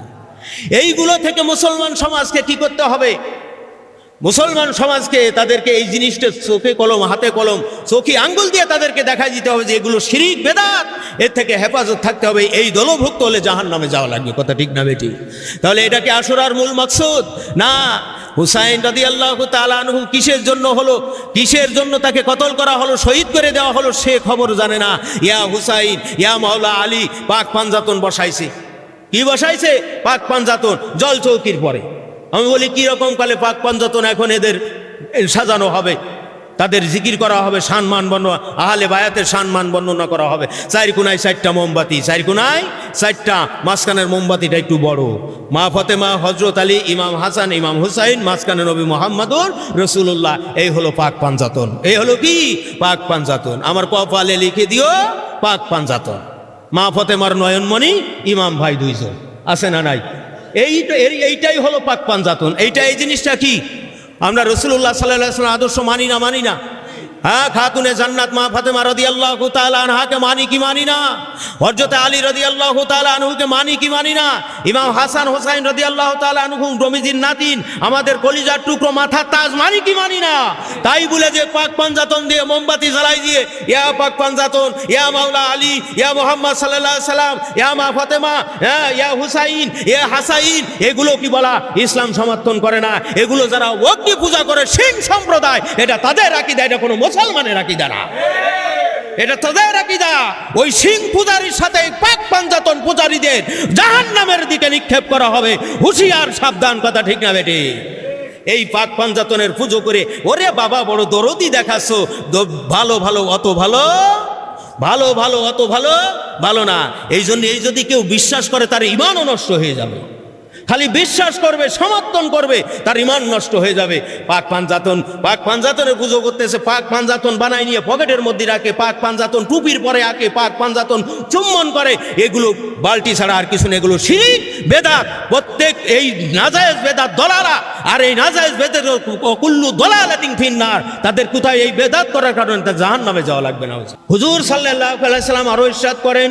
এইগুলো থেকে মুসলমান সমাজকে কি করতে হবে? মুসলমান সমাজকে তাদেরকে এই জিনিসটা চোখে কলম, হাতে কলম, চোখে আঙ্গুল দিয়ে তাদেরকে দেখাই দিতে হবে যে এগুলো শিরিক বেদাত, এর থেকে হেফাজত থাকতে হবে। এই দলভুক্ত হলে জাহান্নামে যাওয়া লাগবে। কথা ঠিক না বেটি? তাহলে এটা কি আশুরার মূল মাকসুদ না? হুসাইন রাদিয়াল্লাহু তাআলা আনহু কিসের জন্য হলো, কিসের জন্য তাকে কতল করা হলো, শহীদ করে দেওয়া হলো, সে খবর জানে না। ইয়া হুসাইন, ইয়া মাওলা আলী পাক পাঞ্জাতন বসাইছে। কি বসাইছে? পাক পাঞ্জাতন জল চৌকির পরে। আমি বলি কি রকম কালে পাক পাঞ্জাতন এখন এদের সাজানো হবে, তাদের জিকির করা হবে, সম্মান বর্ণনা, আহলে বায়াতের সম্মান বর্ণনা করা হবে। চার কোনায় 4টা মোমবাতি, 4 কোনায় 4টা, মাঝখানের মোমবাতিটা একটু বড়। মা ফতেমা, হজরত আলী, ইমাম হাসান, ইমাম হুসাইন, মাঝখানে নবী মুহাম্মদুর রাসূলুল্লাহ। এই হলো পাক পাঞ্জাতন। এই হলো কি? পাক পাঞ্জাতন। আমার কপালে লিখে দিও পাক পাঞ্জাতন। মা ফতেমার নয়নমণি, ইমাম ভাই 2 জন, আছে না নাই? এইটাই হলো পাক পাঞ্জাতন। এই জিনিসটা কি? আমরা রাসূলুল্লাহ সাল্লাল্লাহু আলাইহি ওয়াসাল্লাম আদর্শ মানি না? হ্যাঁ, খাতুনে জান্নাত মা ফাতেমা রাদিয়াল্লাহু তাআলা আনহাকে মানি কি মানি না? হযরত আলী রাদিয়াল্লাহু তাআলা আনহুকে মানি কি মানি না? ইমাম হাসান হোসাইন রাদিয়াল্লাহু তাআলা আনহু নবীজির নাতিন, আমাদের কলিজার টুকরো, মাথার তাজ, মানি কি মানি না? তাই বলে যে পাক পাঞ্জাতন দিয়ে মোমবাতি জ্বালাই দিয়ে ইয়া পাক পাঞ্জাতন, ইয়া মাওলা আলী, ইয়া মুহাম্মদ সাল্লাল্লাহু আলাইহি সাল্লাম, ইয়া মা ফাতেমা, ইয়া হুসাইন, ইয়া হাসাইন, এগুলো কি বলা? ইসলাম সমর্থন করে না। এগুলো যারা অগ্নি পূজা করে, সিং সম্প্রদায়, এটা তাদের আকীদা, এটা কোনো মুসলমানের আকীদা না, এটা তাদের আকীদা। ওই সিং পূজারীর সাথে পাক পাঞ্জাতন পূজারীদের জাহান্নামের দিকে নিক্ষেপ করা হবে। হুঁশিয়ার, সাবধান, কথা ঠিক না বেটি? এই পাক পাঞ্জাতনের পুজো করে ওরে বাবা বড় দরদি দেখাচ্ছ, ভালো ভালো অত ভালো, ভালো ভালো অত ভালো ভালো না। এই জন্য এই যদি কেউ বিশ্বাস করে তার ঈমানও নষ্ট হয়ে যাবে। খালি বিশ্বাস করবে, সমর্থন করবে, তার ঈমান নষ্ট হয়ে যাবে। পাক পাঞ্জাতনের পুজো করতেছে, পাক পাঞ্জাতন বানাই নিয়ে পকেটের মধ্যে রাখে, পাক পাঞ্জাতন টুপির পরে আঁকে, পাক পাঞ্জাতন চুম্বন করে। এগুলো বালতি ছাড়া আর কিছু না, এগুলো শিরক, বেদাত। প্রত্যেক এই নাজায়েজ বেদাত দলালা, আর এই নাজায়েজ বেদাত কুল্লু দলালাতিন ফিন্নার। তাদের কোথায় এই বেদাত করার কারণে তার জাহান্নামে যাওয়া লাগবে না। হুজুর সাল্লাল্লাহু আলাইহি সাল্লাম আরো ইরশাদ করেন,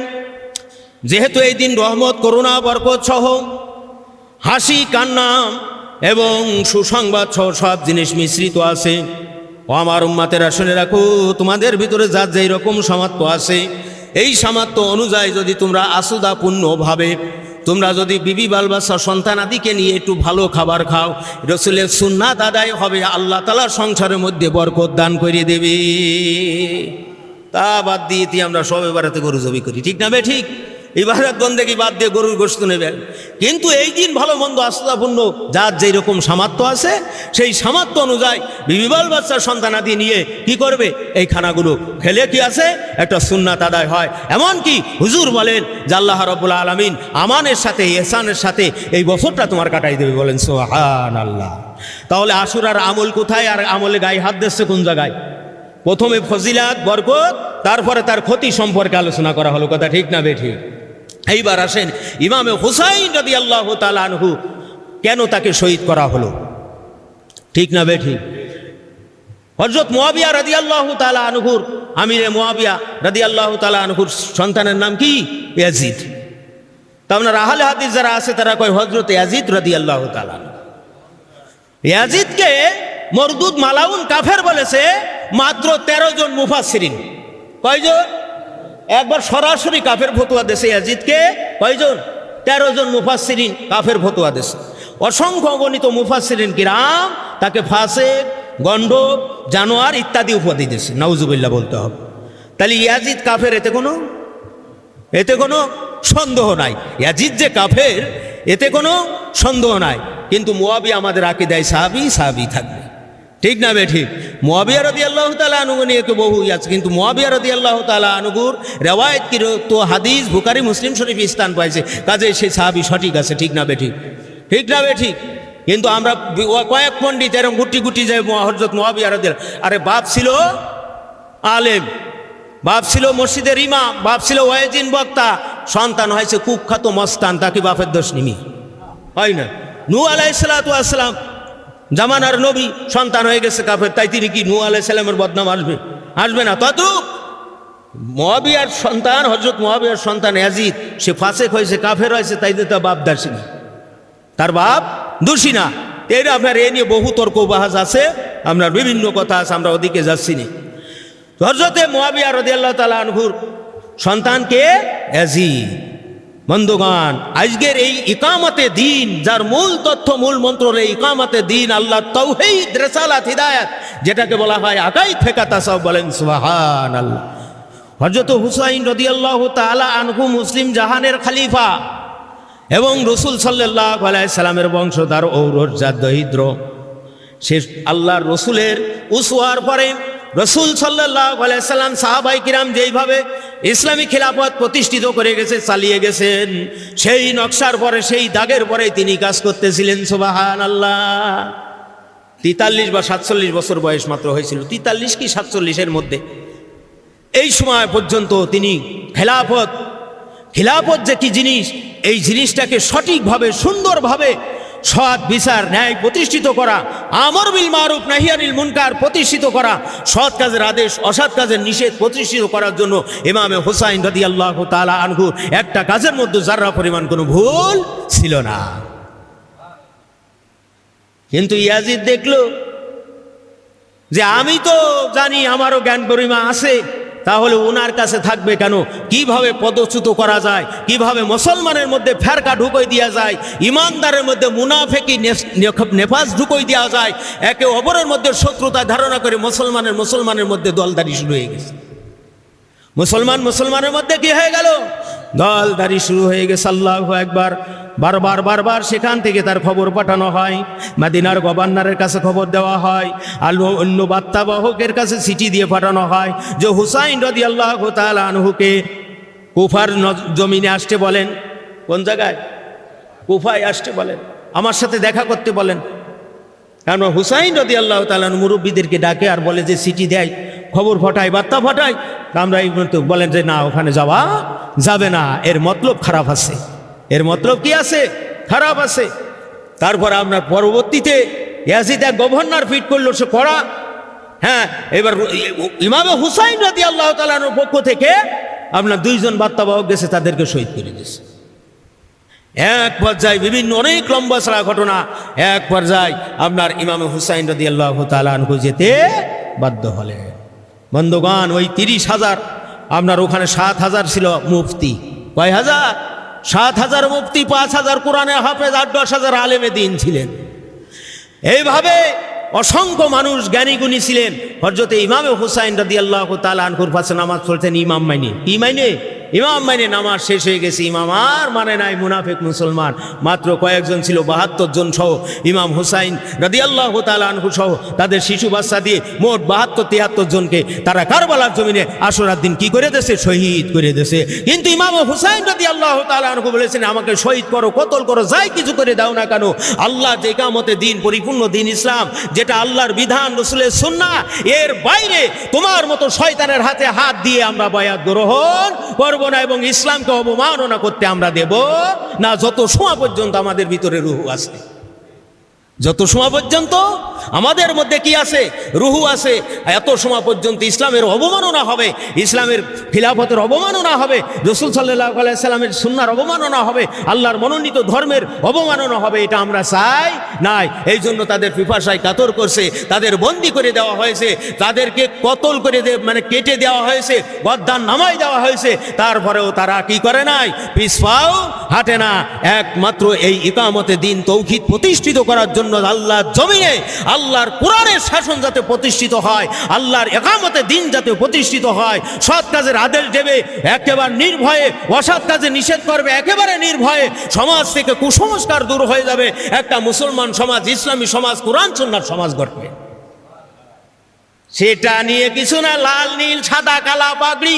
যেহেতু এই দিন রহমত, করুণা, বরকত সহ হাসি, কান্না এবং সুসংবাদ সহ সব জিনিস মিশ্রিত আছে। ও আমার উম্মাতেরা, শুনে রাখো, তোমাদের ভিতরে যার যেই রকম সামর্থ্য আছে, এই সামর্থ্য অনুযায়ী যদি তোমরা আসুদাপূর্ণভাবে তোমরা যদি বিবি বালবাচ্চা সন্তান আদিকে নিয়ে একটু ভালো খাবার খাও, রসুলের সুন্নাত আদায় হবে, আল্লাহ তাআলা সংসারের মধ্যে বরকত দান করে দেবে। তা বাদ দিয়ে আমরা সবে বেড়াতে গরু জবি করি, ঠিক না বে ঠিক? ইবাদত বন্দেগী বাদ দিয়ে গরুর গোশত নেবেন। কিন্তু এই দিন ভালো মন্দ আস্থাপূর্ণ যার যেই রকম সামর্থ্য আছে, সেই সামর্থ্য অনুযায়ী বিবি বাল বাচ্চার সন্তানাদি নিয়ে কি করবে? এই খানাগুলো খেলে কি আছে? একটা সুন্নাত আদায় হয়। এমনকি হুজুর বলেন যে আল্লাহ রাব্বুল আলামিন আমানের সাথে, ইহসানের সাথে এই বছরটা তোমার কাটাই দেবে। বলেন সুবহানাল্লাহ। তাহলে আশুরার আমল কোথায়? আর আমলে গায়ে হাত দিচ্ছে কোন জায়গায়? প্রথমে ফজিলাত, বরকত, তারপরে তার ক্ষতি সম্পর্কে আলোচনা করা হলো, কথা ঠিক না বে ঠিক? এইবার আসেন ইমামে হুসাইন রাদিয়াল্লাহু তাআলা আনহু, কেন তাকে শহীদ করা হলো, ঠিক না বে ঠিক? হযরত মুআবিয়া রাদিয়াল্লাহু তাআলা আনহুর, আমিরে মুআবিয়া রাদিয়াল্লাহু তাআলা আনহুর সন্তানের নাম কি? ইয়াজিদ। তা আপনার আহলে হাদিস যারা আছে তারা কয় হযরত ইয়াজিদ রাদিয়াল্লাহু তাআলা। ইয়াজিদকে মরদুদ মালাউন কাফের বলেছে মাত্র 13 জন মুফাসসিরিন। কয়জন? একবার সরাসরি কাফের ফতোয়া দেশে ইয়াজিদকে কয়জন? 13 জন মুফাসসিরিন কাফের ফতোয়া দেশে। অসংখ্য গণিত মুফাসসিরিন কিরাম তাকে ফাসিক, গন্ডক, জানোয়ার ইত্যাদি উপাধি দিয়েছে। নাউজুবিল্লাহ বলতে হবে। তাহলে ইয়াজিদ কাফের, এতে কোনো সন্দেহ নাই। ইয়াজিদ যে কাফের এতে কোনো সন্দেহ নাই। কিন্তু মুআবিয়া আমাদের আকীদায় সাহাবী থাকবে, ঠিক না বে ঠিক? মুআবিয়া রাদিয়াল্লাহু তাআলা আনহু নিয়ে তো বহু আছে, কিন্তু মুআবিয়া রাদিয়াল্লাহু তাআলা আনহুর রিওয়ায়াত কি তো হাদিস বুখারী মুসলিম শরীফে স্থান পাইছে, কাজে সেই সাহাবী সঠিক আছে, ঠিক না বে ঠিক? ঠিক না বে ঠিক? কিন্তু আমরা কয়েক পণ্ডিত এরকম গুটি যায় হযরত মুআবিয়া রাদিয়াল্লাহু, আরে বাপ ছিল আলেম, বাপ ছিল মসজিদের ইমাম, বাপ ছিল ওয়াইজিন বক্তা, সন্তান হয়েছে কুখ্যাত মস্তান, তাকে বাপের দোষ নিমি হয় না? নূহ আলাইহিস সালাতু ওয়াস সালাম জামানার নবী, সন্তান হয়ে গেছে কাফের, তাই তিনি কি নূহ আলাইহিস সালামের বদনাম আসবে না? তদ্রুপ মুআবিয়ার সন্তান, হযরত মুআবিয়ার সন্তান ইয়াজিদ, সে ফাসিক হয়েছে, কাফের হয়েছে, তাই তার বাপ দোষী না, তার বাপ দোষী না। এর আপনার এ নিয়ে বহু তর্ক বাহাস আছে, আপনার বিভিন্ন কথা আছে, আমরা ওদিকে যাচ্ছি না। হযরতে মুআবিয়া রাদিয়াল্লাহু তাআলা আনহুর সন্তানকে ইয়াজিদ। বন্ধুগণ, আজকের এই ইকামতে দিন, যার মূল তথ্য, মূল মন্ত্র এই ইকামতে দিন, আল্লাহ তাওহীদ, রিসালাত, হিদায়াত, যেটাকে বলা হয় আকাইদ, ফিকহ, তাসাউফ, বলেন সুবহানাল্লাহ। হযরত হুসাইন রাদিয়াল্লাহু তাআলা আনহু মুসলিম জাহানের খলিফা, এবং রসুল সাল্লাল্লাহু আলাইহি সাল্লামের বংশধর ঔরসজাত দরিদ্র। সে আল্লাহর রসুলের উসওয়ার পরে রসুল সাল্লাল্লাহু আলাইহি সাল্লাম সাহাবায়ে কিরাম যেইভাবে ইসলামী খিলাফত প্রতিষ্ঠিত করে গেছে, চালিয়ে গেছেন, সেই নকশার পরে, সেই দাগের পরে তিনি কাজ করতেছিলেন। সুবহানাল্লাহ। 43 বা 47 বছর বয়স মাত্র হয়েছিল, 43 কি 47-এর মধ্যে। এই সময় পর্যন্ত তিনি খেলাফত যে কি জিনিস, এই জিনিসটাকে সঠিকভাবে, সুন্দরভাবে সৎ বিচার ন্যায় প্রতিষ্ঠিত করা, আমর বিল মারুফ নাহি আনিল মুনকার প্রতিষ্ঠিত করা, সৎ কাজের আদেশ অসৎ কাজের নিষেধ প্রতিষ্ঠিত করার জন্য ইমামে হুসাইন রাদিয়াল্লাহু তাআলা আনহু একটা কাজের মধ্যে যারা পরিমাণ কোনো ভুল ছিল না। কিন্তু ইয়াজিদ দেখলো যে আমি তো জানি, আমারও জ্ঞান গরিমা আছে, তাহলে ওনার কাছে থাকবে কেন? কিভাবে পদচ্যুত করা যায়, কিভাবে মুসলমানের মধ্যে ফেরকা ঢুকই দেওয়া যায়, ইমানদারের মধ্যে মুনাফেকি নেফাজ ঢুকই দেওয়া যায়, একে অপরের মধ্যে শত্রুতা ধারণা করে মুসলমানের মধ্যে দলদারি শুরু হয়ে গেছে। মুসলমানের মধ্যে কি হয়ে গেল? দলদারি শুরু হয়ে গেছে। আল্লাহু আকবার। বারবার সেখান থেকে তার খবর পাঠানো হয়, মদিনার গভর্নরের কাছে খবর দেওয়া হয়, আর অন্য বার্তাবাহকের কাছে চিঠি দিয়ে পাঠানো হয় যে হুসাইন রাদিয়াল্লাহু তাআলা আনহুকে কুফার জমিনে আসতে বলেন। কোন জায়গায়? কুফায় আসতে বলেন, আমার সাথে দেখা করতে বলেন। কারণ হুসাইন রাদিয়াল্লাহু তাআলা মুরব্বীদেরকে ডাকে আর বলে যে চিঠি দেয়, খবর ফটায়, বার্তা ফটায়। আমরা এই বলেন যে না, ওখানে যাওয়া যাবে না, এর মতলব খারাপ আছে। এর মতলব কি আছে? খারাপ আছে। তারপর আপনার পরবর্তীতে ইয়াজিদ এক গভর্নর ফিট করলো, সে করা। হ্যাঁ, এবার ইমামে হুসাইন রাদিয়াল্লাহু তাআলার পক্ষ থেকে আপনার 2 জন বার্তাবাহক গেছে, তাদেরকে শহীদ করে দিয়েছে। এক পর্যায়ে বিভিন্ন অনেক লম্বা ছাড়া ঘটনা, এক পর্যায়ে আপনার ইমামে হুসাইন রাদিয়াল্লাহু তাআলা আনহু যেতে বাধ্য হলেন। বন্ধুগণ, ওই 30,000 আপনার ওখানে 7,000 ছিল মুফতি। কয় হাজার? 7,000 মুফতি, 5,000 কোরআনের হাফেজ, 8-10,000 আলেমে দিন ছিলেন। এইভাবে অসংখ্য মানুষ জ্ঞানী গুণী ছিলেন। হযরতে ইমামে হুসাইন রাদিয়াল্লাহু তাআলা আনহুর পাশে নামাজ পড়তেন ইমাম মাইনে। কি মাইনে? ইমাম মাইনে। নামাজ শেষ হয়ে গেছে, ইমাম আর মানে নাই, মুনাফিক মুসলমান মাত্র কয়েকজন ছিল, 72 জন সহ ইমাম হুসাইন রাদিয়াল্লাহু তাআলা আনহু সহ তাদের শিশু বাচ্চা দিয়ে মোট 72-73 জনকে তারা কারবালার জমিনে আশুরার দিন কি করে দিয়েছে? শহীদ করে দিয়েছে। কিন্তু ইমাম হুসাইন রাদিয়াল্লাহু তাআলা আনহু বলেছেন, আমাকে শহীদ করো, কতল করো, যাই কিছু করে দাও না কেন, আল্লাহ যে ইকামতে দিন, পরিপূর্ণ দিন ইসলাম, যেটা আল্লাহর বিধান, রাসূলের সুন্নাহ, এর বাইরে তোমার মতো শয়তানের হাতে হাত দিয়ে আমরা বায়াত গ্রহণ করব না, এবং ইসলামকে অবমাননা করতে আমরা দেব না, যত সময় পর্যন্ত আমাদের ভিতরে রূহ আছে। যত সময় পর্যন্ত আমাদের মধ্যে কি আছে? রুহু আছে। এত সময় পর্যন্ত ইসলামের অবমাননা হবে, ইসলামের খিলাফতের অবমাননা হবে, রাসূল সাল্লাল্লাহু আলাইহি সাল্লামের সুন্নাহর অবমাননা হবে, আল্লাহর মনোনীত ধর্মের অবমাননা হবে। এটা আমরা চাই নাই। এই জন্য তাদের পিপাসায় কাতর করছে, তাদের বন্দী করে দেওয়া হয়েছে, তাদেরকে কতল করে মানে কেটে দেওয়া হয়েছে, গদ্দান নামাই দেওয়া হয়েছে। তারপরেও তারা কি করে নাই? পিছপাও হাঁটে না। একমাত্র এই ইকামতে দিন, তৌহিদ প্রতিষ্ঠিত করার জন্য আল্লাহর জমিনে আল্লাহর কোরআনের শাসন যাতে প্রতিষ্ঠিত হয়, আল্লাহর ইকামতে দিন যাতে প্রতিষ্ঠিত হয়, সৎ কাজের আদেশ দেবে একেবারে নির্ভয়ে, অসৎ কাজে নিষেধ করবে একেবারে নির্ভয়ে, সমাজ থেকে কুসংস্কার দূর হয়ে যাবে, একটা মুসলমান সমাজ, ইসলামী সমাজ, কোরআন সুন্নাহর সমাজ গড়বে। সেটা নিয়ে কিছু না, লাল নীল সাদা কালা পাগড়ি,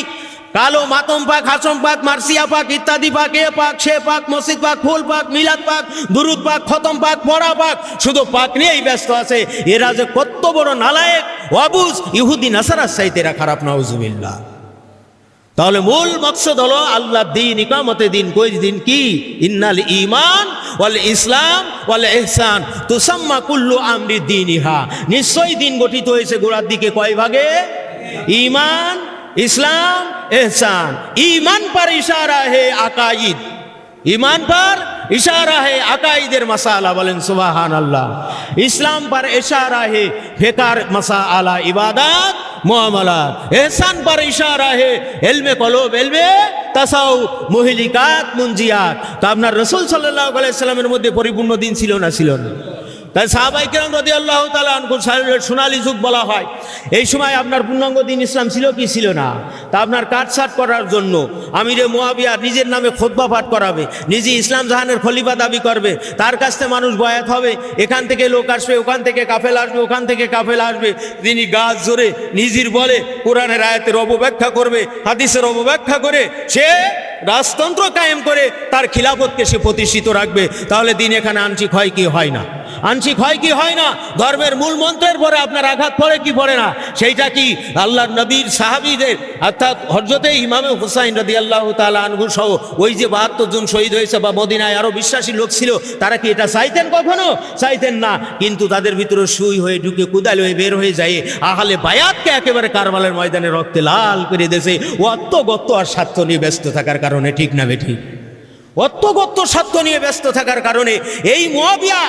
কালো মাতম পাক, হাসম পাক, মার্সিয়া পাক, ইত্যাদি পাক, এ পাক, সে পাক, মসজিদ পাক, ফুল পাক, মিলাদ পাক, দুরুদ পাক, খতম পাক, পড়া পাক, শুধু পাক নিয়েই ব্যস্ত আছে। এরা যে কত বড় নালায়েক, অবুঝ, ইহুদি নাসারার চাইতে এরা খারাপ, নাউজুবিল্লাহ। তাহলে মূল মকসদ হলো আল্লাহর দিন, ইকামতে দিন। কই দিন? কি? ইন্নাল ঈমান ওয়াল ইসলাম ওয়াল ইহসান তুসাম্মা কুল্লু আমরি দীনিহা। নিশ্চয়ই দিন গঠিত হয়েছে গোড়ার দিকে কয় ভাগে? ঈমান, इस्लाम, एहसान। ईमान पर इशारा है अकाइद, ईमान पर इशारा है अकाइदेर मसाला, बोलें सुबहान अल्लाह। इस्लाम पर इशारा है फिकार मसाला, इबादत, मुआमलात। एहसान पर इशारा है इल्मे कलूब, इल्मे तासाउफ, मुहलिकात, मुंजियात। तो আপনার রাসূল সাল্লাল্লাহু আলাইহি সাল্লামের মধ্যে পরিপূর্ণ দিন ছিল না? ছিল না। তাই সাহাবায়ে কেরাম রাদিয়াল্লাহু তাআলা আনহু সোনালী যুগ বলা হয়। এই সময় আপনার পূর্ণাঙ্গ দিন ইসলাম ছিল কি ছিল না? তা আপনার কাটছাট করার জন্য আমিরে মুয়াবিয়া নিজের নামে খুতবা পাঠ করাবে, নিজে ইসলাম জাহানের খলিফা দাবি করবে, তার কাছ থেকে মানুষ বয়াত হবে, এখান থেকে লোক আসবে, ওখান থেকে কাফেলা আসবে, ওখান থেকে কাফেলা আসবে। তিনি গাছ জোরে নিজের বলে কোরআনের আয়াতের অপব্যাখ্যা করবে, হাদিসের অপব্যাখ্যা করে সে রাজতন্ত্র কায়েম করে তার খিলাফতকে সে প্রতিষ্ঠিত রাখবে। তাহলে দিন এখানে আংশিক হয় কি হয় না? আংশিক হয় কি হয় না? ধর্মের মূল মন্ত্রের পরে আপনার আঘাত পড়ে কি পড়ে না? সেইটা কি আল্লাহর নবীর সাহাবীদের অর্থাৎ হযরতে ইমামে হুসাইন রাদিয়াল্লাহু তাআলা আনহু সহ ওই যে ৭২ জন শহীদ হয়েছে বা মদিনায় আরো বিশ্বাসী লোক ছিল, তারা কি এটা চাইতেন? কখনো চাইতেন না। কিন্তু তাদের ভিতরে সুই হয়ে ঢুকে কুদাল হয়ে বের হয়ে যায় আহলে বায়াতকে একেবারে কারবালার ময়দানে রক্তে লাল করে দিয়েছে। অত্যগত্য আর স্বার্থ নিয়ে ব্যস্ত থাকার কারণে, ঠিক না বেঠিক? অত্যগত্য স্বার্থ নিয়ে ব্যস্ত থাকার কারণে এই মুয়াবিয়া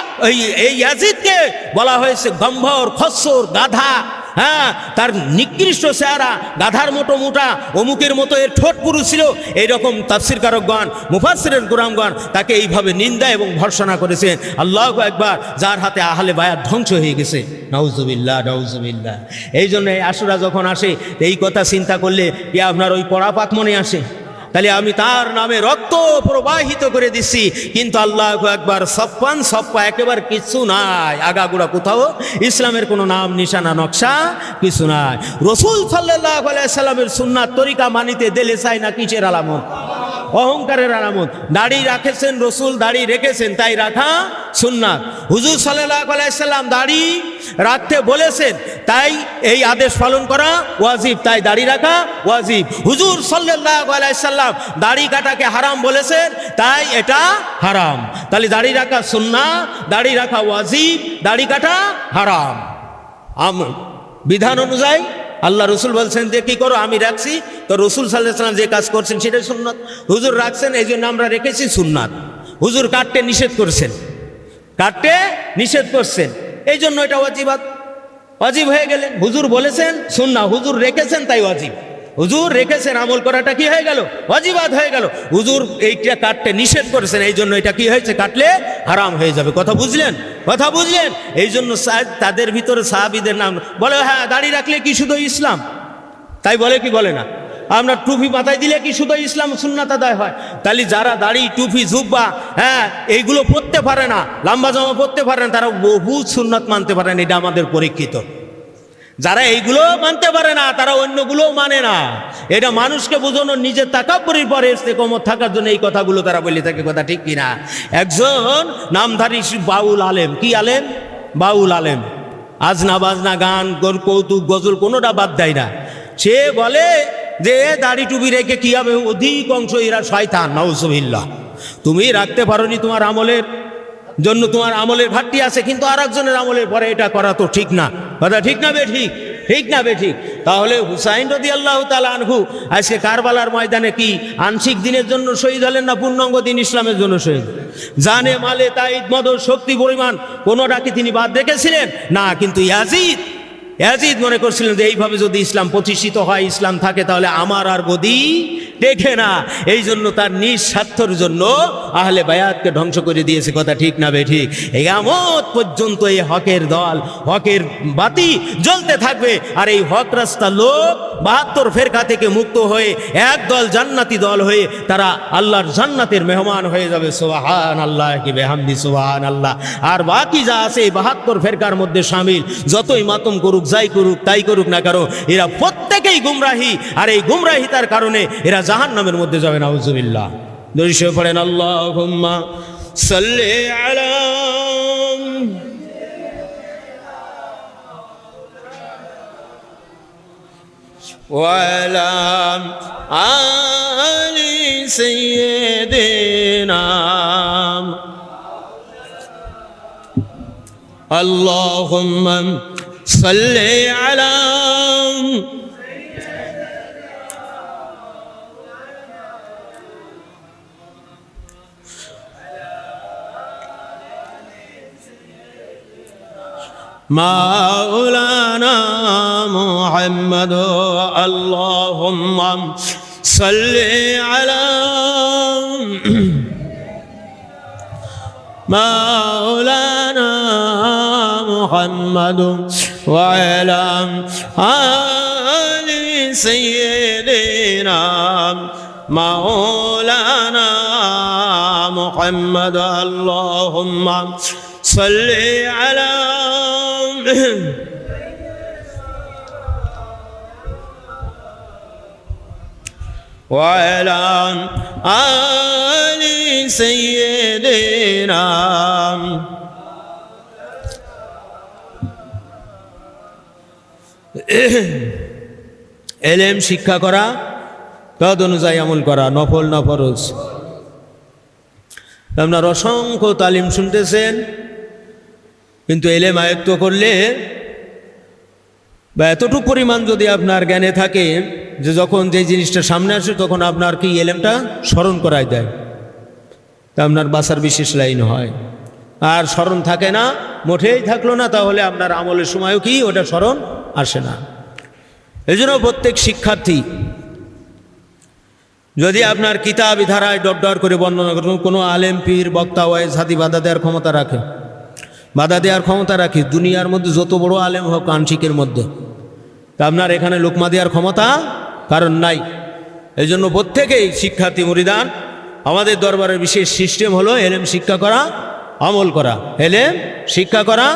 এই ইয়াজিদকে বলা হয়েছে গম্ভর, খচ্চর, গাধা। হ্যাঁ, তার নিকৃষ্ট চেহারা, গাধার মতো মোটা, অমুকের মতো এর ঠোঁট পুরু ছিল। এইরকম তাফসীরকারকগণ, মুফাসসিরিন কুরামগণ তাকে এইভাবে নিন্দা এবং ভর্ৎসনা করেছেন। আল্লাহু আকবার, যার হাতে আহলে বায়াত ধ্বংস হয়ে গেছে। নাউজুবিল্লাহ, নাউজুবিল্লাহ। এই জন্য আশুরা যখন আসে এই কথা চিন্তা করলে কি আপনার ওই পড়া পাক মনে আসে? তাহলে আমি তার নামে রক্ত প্রবাহিত করে দিচ্ছি, কিন্তু আল্লাহু আকবার, সপ্পান সপ্পা একেবারে কিছু নাই, আগাগোড়া কোথাও ইসলামের কোনো নাম নিশানা নকশা কিছু নাই। রাসূল সাল্লাল্লাহু আলাইহি সাল্লামের সুন্নাত তরিকা মানিতে দিলে চাই না কিসের আলামত? অহংকারের আলামত। দাড়ি রাখেছেন রসুল, দাড়ি রেখেছেন, তাই রাখা সুন্নাত। হুজুর সাল্লাল্লাহু আলাইহি সাল্লাম দাড়ি রাখতে বলেছেন, তাই এই আদেশ পালন করা ওয়াজিব, তাই দাড়ি রাখা ওয়াজিব। হুজুর সাল্লাল্লাহু আলাইহি সাল্লাম দাড়ি কাটাকে হারাম বলেছেন, তাই এটা হারাম। তাহলে দাড়ি রাখা সুন্নাত, দাড়ি রাখা ওয়াজিব, দাড়ি কাটা হারাম। বিধান অনুযায়ী আল্লাহ রসুল বলছেন যে কি করো, আমি রাখছি, তো রসুল সাল্লাল্লাহু আলাইহি সাল্লাম যে কাজ করছেন সেটাই সুন্নাত। হুজুর রাখছেন, এই জন্য আমরা রেখেছি সুন্নাত। হুজুর কাটতে নিষেধ করছেন, কাটতে নিষেধ করছেন, এই জন্য এটা ওয়াজিবাত, ওয়াজিব হয়ে গেলেন। হুজুর বলেছেন সুন্নাহ, হুজুর রেখেছেন তাই ওয়াজিব। হুজুর রেখেছেন, আমল করাটা কি হয়ে গেল? ওয়াজিবাত হয়ে গেল। হুজুর এইটা কাটতে নিষেধ করেছেন, এই জন্য এটা কি হয়েছে? কাটলে হারাম হয়ে যাবে। কথা বুঝলেন? কথা বুঝলেন? এই জন্য তাদের ভিতরে সাহাবীদের নাম বলে, হ্যাঁ দাড়ি রাখলে কি শুধু ইসলাম? তাই বলে কি বলে না? আমরা টুপি মাথায় দিলে কি শুধু ইসলাম সুন্নাত আদায় হয়? তাহলে যারা দাড়ি, টুপি, জুব্বা, হ্যাঁ এইগুলো পরতে পারে না, লম্বা জামা পরতে পারে না, তারা বহু সুন্নাত মানতে পারে না। এটা আমাদের পরীক্ষিত। যারা এইগুলো মানতে পারে না তারা অন্যগুলোও মানে না। এটা মানুষকে বোঝানোর, নিজের তাকাব্বুরির পরে ইস্তেকামত থাকার জন্য এই কথাগুলো তারা বলে থাকে। কথা ঠিক কিনা? একজন নামধারী বাউল আলেম, কি আলেম? বাউল আলেম, আজনা বাজনা, গান, কৌতুক, গজল কোনোটা বাদ দেয় না। সে বলে যে দাড়ি টুপি রেখে কি হবে? অধিকাংশ এরা শয়তান। নাউজুবিল্লাহ। তুমি রাখতে পারোনি, তোমার আমলের জন্য তোমার আমলের ঘাটতি আছে, কিন্তু আর একজনের আমলের পরে এটা করা তো ঠিক না। কথা ঠিক না বে ঠিক? ঠিক না বে ঠিক? তাহলে হুসাইন রাদিয়াল্লাহু তাআলা আনহু আজকে কারবালার ময়দানে কি আংশিক দিনের জন্য শহীদ হলেন না পূর্ণাঙ্গ দিন ইসলামের জন্য শহীদ? জানে, মালে, তাইদ, মদদ, শক্তি, পরিমাণ কোনোটা কি তিনি বাদ রেখেছিলেন? না। কিন্তু ইয়াজিদ মনে করছিলেন যে এইভাবে যদি ইসলাম প্রতিষ্ঠিত হয়, ইসলাম থাকে, তাহলে আমার আর গদি টেকে না। এই জন্য তার নিজ স্বার্থের জন্য আহলে বায়াতকে ধ্বংস করে দিয়েছে। কথা ঠিক না বে ঠিক? এই কিয়ামত পর্যন্ত এই হকের দল, হকের বাতি জ্বলতে থাকবে। আর এই হক রাস্তা লোক ৭২ ফেরকা থেকে মুক্ত হয়ে এক দল জান্নাতি দল হয়ে তারা আল্লাহর জান্নাতের মেহমান হয়ে যাবে। সুবহানাল্লাহ কি বিহামদি, সুবহানাল্লাহ। আর বাকি যা আছে এই ৭২ ফেরকার মধ্যে শামিল, যতই মাতম করুক, যাই করুক, তাই করুক না কারো, এরা প্রত্যেকেই গুমরাহি। আর এই গুমরাহিতার কারণে এরা জাহান্নামের মধ্যে যাবে। নাউজুবিল্লাহ। দরুদ পড়েন, আল্লাহুম্মা সাল্লি আলা ওয়া আলা আলি সাইয়্যিদিনা আল্লাহুম্মা সাল্লি আলা মাওলানা মুহাম্মদ। আল্লাহুম্মা সাল্লি আলা মাওলানা محمد وعلى آل سيدنا مولانا محمد اللهم صل على وعلى آل سيدنا এলেম শিক্ষা করা, তদ অনুযায়ী আমল করা, নফল না ফরজ। আপনার অসংখ্য তালিম শুনতেছেন, কিন্তু এলেম আয়ত্ত করলে বা এতটুকু পরিমাণ যদি আপনার জ্ঞানে থাকে যে যখন যে জিনিসটা সামনে আসে তখন আপনার কি এলেমটা স্মরণ করাই দেয়, তা আপনার বাঁচার বিশেষ লাইন হয়। আর স্মরণ থাকে না, মোটেই থাকলো না, তাহলে আপনার আমলের সময়ও কি ওটা স্মরণ আসে না। এই জন্য প্রত্যেক শিক্ষার্থী যদি আপনার কিতাবি ধারায় ডর করে বর্ণনা করুন, কোনো আলেম পীর বক্তা ওয়াইজ হাদি বাধা দেওয়ার ক্ষমতা রাখে, বাধা দেওয়ার ক্ষমতা রাখে, দুনিয়ার মধ্যে যত বড় আলেম হোক আংশিকের মধ্যে, তা আপনার এখানে লোকমা দেওয়ার ক্ষমতা কারণ নাই। এই জন্য প্রত্যেকেই শিক্ষার্থী মুরিদান আমাদের দরবারের বিশেষ সিস্টেম হলো এলেম শিক্ষা করা, আমল করা, এলেম শিক্ষা করা,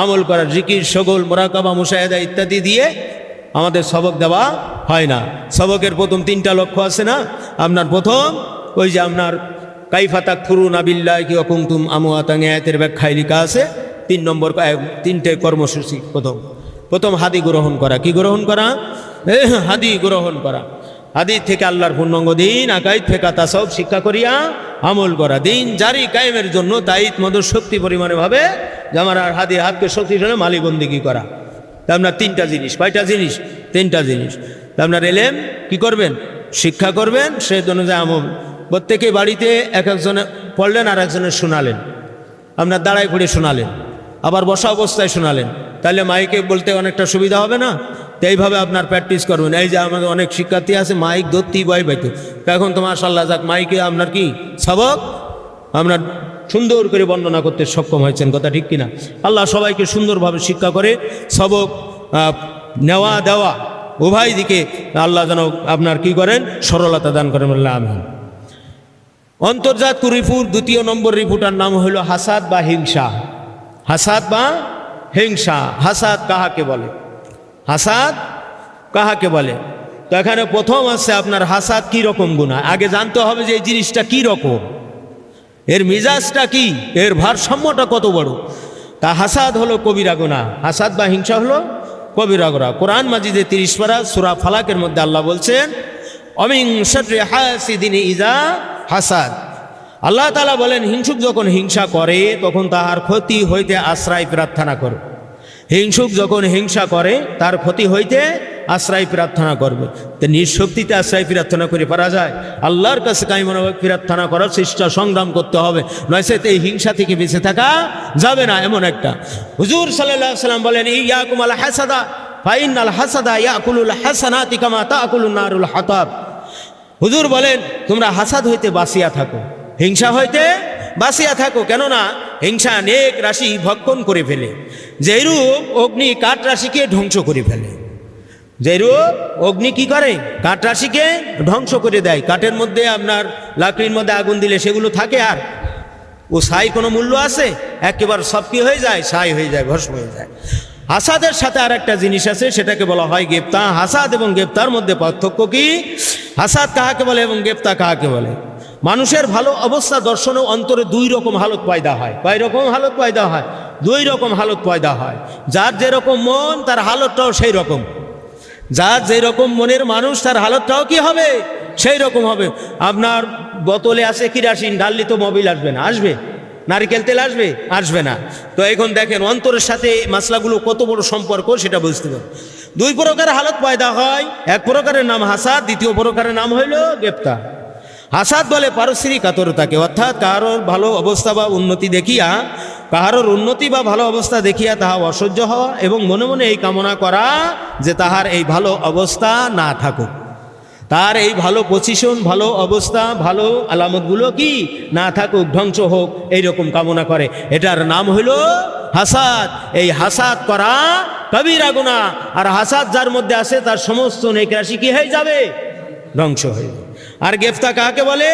আমল করা। জিকির, শগল, মোরাকাবা, মুশাহেদা ইত্যাদি দিয়ে আমাদের সবক দেওয়া হয় না। সবকের প্রথম 3টা লক্ষ্য আছে না আপনার, প্রথম ওই যে আপনার কাইফা তাকফুরুনা বিল্লাহি ওয়া কুনতুম আমওয়াতান আয়াতের ব্যাখ্যায় লেখা আছে 3 নম্বর 3টে কর্মসূচি। প্রথম হাদি গ্রহণ করা। কি গ্রহণ করা? হাদি গ্রহণ করা। হাদিস থেকে আল্লাহর পূর্ণাঙ্গ দিন আকাইদ ফিকহ তাসাউফ শিক্ষা করিয়া আমল করা। দিন জারি কায়েমের জন্য তাইত মদদ শক্তি পরিমাণে ভাবে যে আমার আর হাতকে শক্তিশালী মালিবন্দিগি করা। তা আপনার 3টা জিনিস। কয়টা জিনিস? 3টা জিনিস। তা আপনার এলেম কি করবেন? শিক্ষা করবেন, সেই অনুযায়ী আমল। প্রত্যেকে বাড়িতে এক একজনে পড়লেন আর একজনের শোনালেন, আপনার দাঁড়ায় পড়ে শোনালেন, আবার বসা অবস্থায় শোনালেন, তাহলে মাইকে বলতে অনেকটা সুবিধা হবে না? তো এইভাবে আপনার প্র্যাকটিস করবেন। এই যে আমাদের অনেক শিক্ষার্থী আছে মাইক ধরতেই ভয় পাইতো, এখন তো মাশাআল্লাহ যাক মাইকে আপনার কি সবক আপনার সুন্দর করে বর্ণনা করতে সক্ষম হয়েছেন। কথা ঠিক কিনা? আল্লাহ সবাইকে সুন্দরভাবে শিক্ষা করে সবক নেওয়া দেওয়া উভয় দিকে আল্লাহ যেন আপনার কি করেন, সরলতা দান করেন। আমিন। অন্তর্জাত রিপুর 2 নম্বর রিপুটার নাম হলো হাসাদ বা হিংসা। হাসাদ বা হিংসা। হাসাদ কাহাকে বলে? হাসাদ কাহাকে বলে? তো এখানে প্রথম আছে আপনার হাসাদ কি রকম গুনাহ। আগে জানতে হবে যে এই জিনিসটা কি রকম, এর মিজাজটা কি, এর ভারসাম্যটা কত বড়। তা হাসাদ হলো কবিরা গুনাহ। হাসাদ বা হিংসা হলো কবিরা গুনাহ। কোরআন মাজিদে 30 পারা সূরা ফালাকের মধ্যে আল্লাহ বলছেন অমিন শাররি হাসিদিন ইজা হাসাদ। আল্লাহ তাআলা বলেন হিংসুক যখন হিংসা করে তখন তাহার ক্ষতি হইতে আশ্রয় প্রার্থনা করো। হিংসুক যখন হিংসা করে তার ক্ষতি হইতে আশ্রয় প্রার্থনা করবে। তো নিঃশক্তিতে আশ্রয় প্রার্থনা করে পারা যায়? আল্লাহর কাছে কায়মনোভাবে প্রার্থনা করার চেষ্টা সংগ্রাম করতে হবে, নয়সে এই হিংসা থেকে বেঁচে থাকা যাবে না। এমন একটা হুজুর সাল্লাল্লাহু আলাইহি ওয়াসাল্লাম বলেন ইয়াকুম আল হাসাদা ফাইনাল হাসাদা ইয়াকুলুল হাসানাতি কামা তাকুলুন নারুল হাতাব। হুজুর বলেন তোমরা হাসাদ হইতে বাঁচিয়া থাকো, হিংসা হইতে বাঁচিয়া থাকো, কেননা হিংসা নেক রাশি ভক্ষণ করে ফেলে, যেরূপ অগ্নি কাঠ রাশিকে ধ্বংস করে ফেলে। যেরূপ অগ্নি কি করে? কাঠ রাশিকে ধ্বংস করে দেয়। কাঠের মধ্যে আপনার লাকড়ির মধ্যে আগুন দিলে সেগুলো থাকে, আর ও ছাই কোনো মূল্য আছে? একেবারে সব কি হয়ে যায়? ছাই হয়ে যায়, ভস্ম হয়ে যায়। হাসাদের সাথে আর একটা জিনিস আছে, সেটাকে বলা হয় গেপ্তা। হাসাদ এবং গেপ্তার মধ্যে পার্থক্য কি? হাসাদ কাহাকে বলে এবং গেপ্তা কাহাকে বলে? মানুষের ভালো অবস্থা দর্শনেও অন্তরে 2 রকম হালত পয়দা হয়। কয় রকম হালত পয়দা হয়? 2 রকম হালত পয়দা হয়। যার যেরকম মন তার হালতটাও সেই রকম। যার যেরকম মনের মানুষ তার হালতটাও কি হবে? সেই রকম হবে। আপনার বোতলে আছে কিরাসিন, ঢাললে তো মোবিল আসবে না? আসবে? নারকেল তেল আসবে? আসবে না। তো এখন দেখেন অন্তরের সাথে মাসলাগুলো কত বড় সম্পর্ক সেটা বুঝতে পারবেন। 2 প্রকার হালত পয়দা হয়। এক প্রকারের নাম হাসাদ, দ্বিতীয় প্রকারের নাম হইল গেপ্তা। হাসাদ বলে পারস্পরিক কাতরতাকে, অর্থাৎ কারোর ভালো অবস্থা বা উন্নতি দেখিয়া, কাহারোর উন্নতি বা ভালো অবস্থা দেখিয়া তাহা অসহ্য হওয়া এবং মনে মনে এই কামনা করা যে তাহার এই ভালো অবস্থা না থাকুক। তার এই ভালো পজিশন, ভালো অবস্থা, ভালো আলামতগুলো কি না থাকুক, ধ্বংস হোক, এইরকম কামনা করে। এটার নাম হলো হাসাদ। এই হাসাদ করা কবিরা গুনাহ। আর হাসাদ যার মধ্যে আছে তার সমস্ত নেক রাশি কি হয়ে যাবে? ধ্বংস হয়ে যাবে। আর গেফতা কাকে বলে?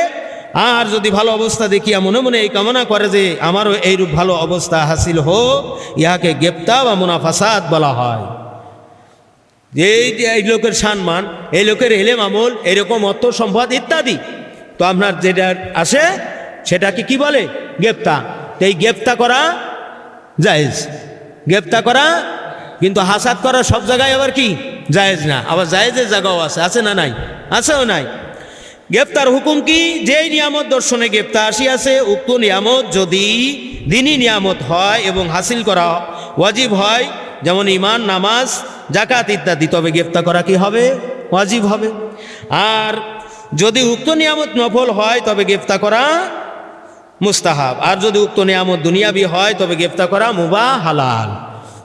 আর যদি ভালো অবস্থা দেখিয়া মনে মনে এই কামনা করে যে আমারও এইরূপ ভালো অবস্থা হাসিল হোক, ইহাকে গেফতা বা মুনাফাসাদ বলা হয়। এই লোকের সম্মান, এই লোকের এলেম আমল, এরকম অর্থ সম্পদ ইত্যাদি, তো আপনার যেটা আসে সেটাকে কি বলে? গেফতা। তো এই গেফতা করা জায়েজ, গেফতা করা, কিন্তু হাসাদ করা সব জায়গায় আবার কি জায়েজ না। আবার জায়েজের জায়গাও আছে না নাই? আছেও নাই। গ্রেপ্তার হুকুম কি? যেই নিয়ামত দর্শনে গ্রেপ্তার আসিয়াছে, উক্ত নিয়ামত যদি দিনী নিয়ামত হয় এবং হাসিল করা ওয়াজিব হয়, যেমন ঈমান, নামাজ, যাকাত ইত্যাদি, তবে গ্রেপ্তার করা কি হবে? ওয়াজিব হবে। আর যদি উক্ত নিয়ামত নফল হয় তবে গ্রেপ্তার করা মুস্তাহাব। আর যদি উক্ত নিয়ামত দুনিয়াবি হয় তবে গ্রেপ্তার করা মুবাহ, হালাল।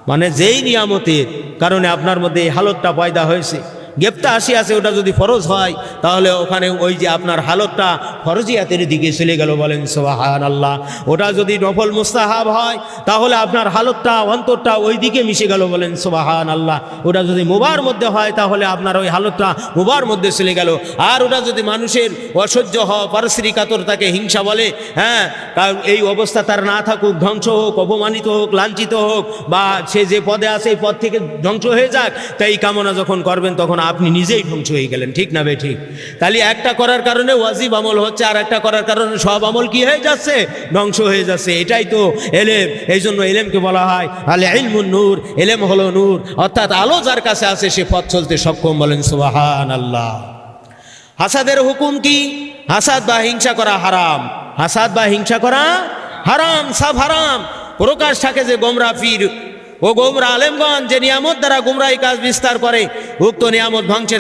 মানে যেই নিয়ামতের কারণে আপনার মধ্যে এই হালতটা পয়দা হয়েছে, গ্রেপ্তার আসিয়াছে, ওটা যদি ফরজ হয় তাহলে ওখানে ওই যে আপনার হালতটা ফরজিয়াতের দিকে চলে গেল, বলেন সুবহানাল্লাহ। ওটা যদি নফল মুস্তাহাব হয় তাহলে আপনার হালতটা, অন্তরটা ওই দিকে মিশে গেল, বলেন সুবহানাল্লাহ। ওটা যদি মুবার মধ্যে হয় তাহলে আপনার ওই হালতটা মুবার মধ্যে চলে গেল। আর ওটা যদি মানুষের অসহ্য হয়, পারস্পরিক তাকে হিংসা বলে, হ্যাঁ, তার এই অবস্থা তার না থাকুক, ধ্বংস হোক, অপমানিত হোক, লাঞ্ছিত হোক, বা সে যে পদে আছে এই পদ থেকে ধ্বংস হয়ে যাক, তাই এই কামনা যখন করবেন তখন আপনি নিজেই ধ্বংস হয়ে গেলেন। ঠিক না বে ঠিক? তাহলে একটা করার কারণে ওয়াজিব আমল হচ্ছে, আর একটা করার কারণে সব আমল কি হয়ে যাচ্ছে? ধ্বংস হয়ে যাচ্ছে। এটাই তো এলেম। এই জন্য এলেমকে বলা হয় আল ইলমুন নূর। এলেম হলো নূর, অর্থাৎ আলো যার কাছে আছে সে পথ চলতে সক্ষম, বলেন সুবহানাল্লাহ। হাসাদের হুকুম কি? হাসাদ বা হিংসা করা হারাম। হাসাদ বা হিংসা করা হারাম, সব হারাম। প্রকাশ থাকে যে গোমরা পীর ও গোমরা আলেমগঞ্জ যে নিয়ামত দ্বারা গুমরাহি কাজ বিস্তার করে, উক্ত নিয়ামত ধ্বংসের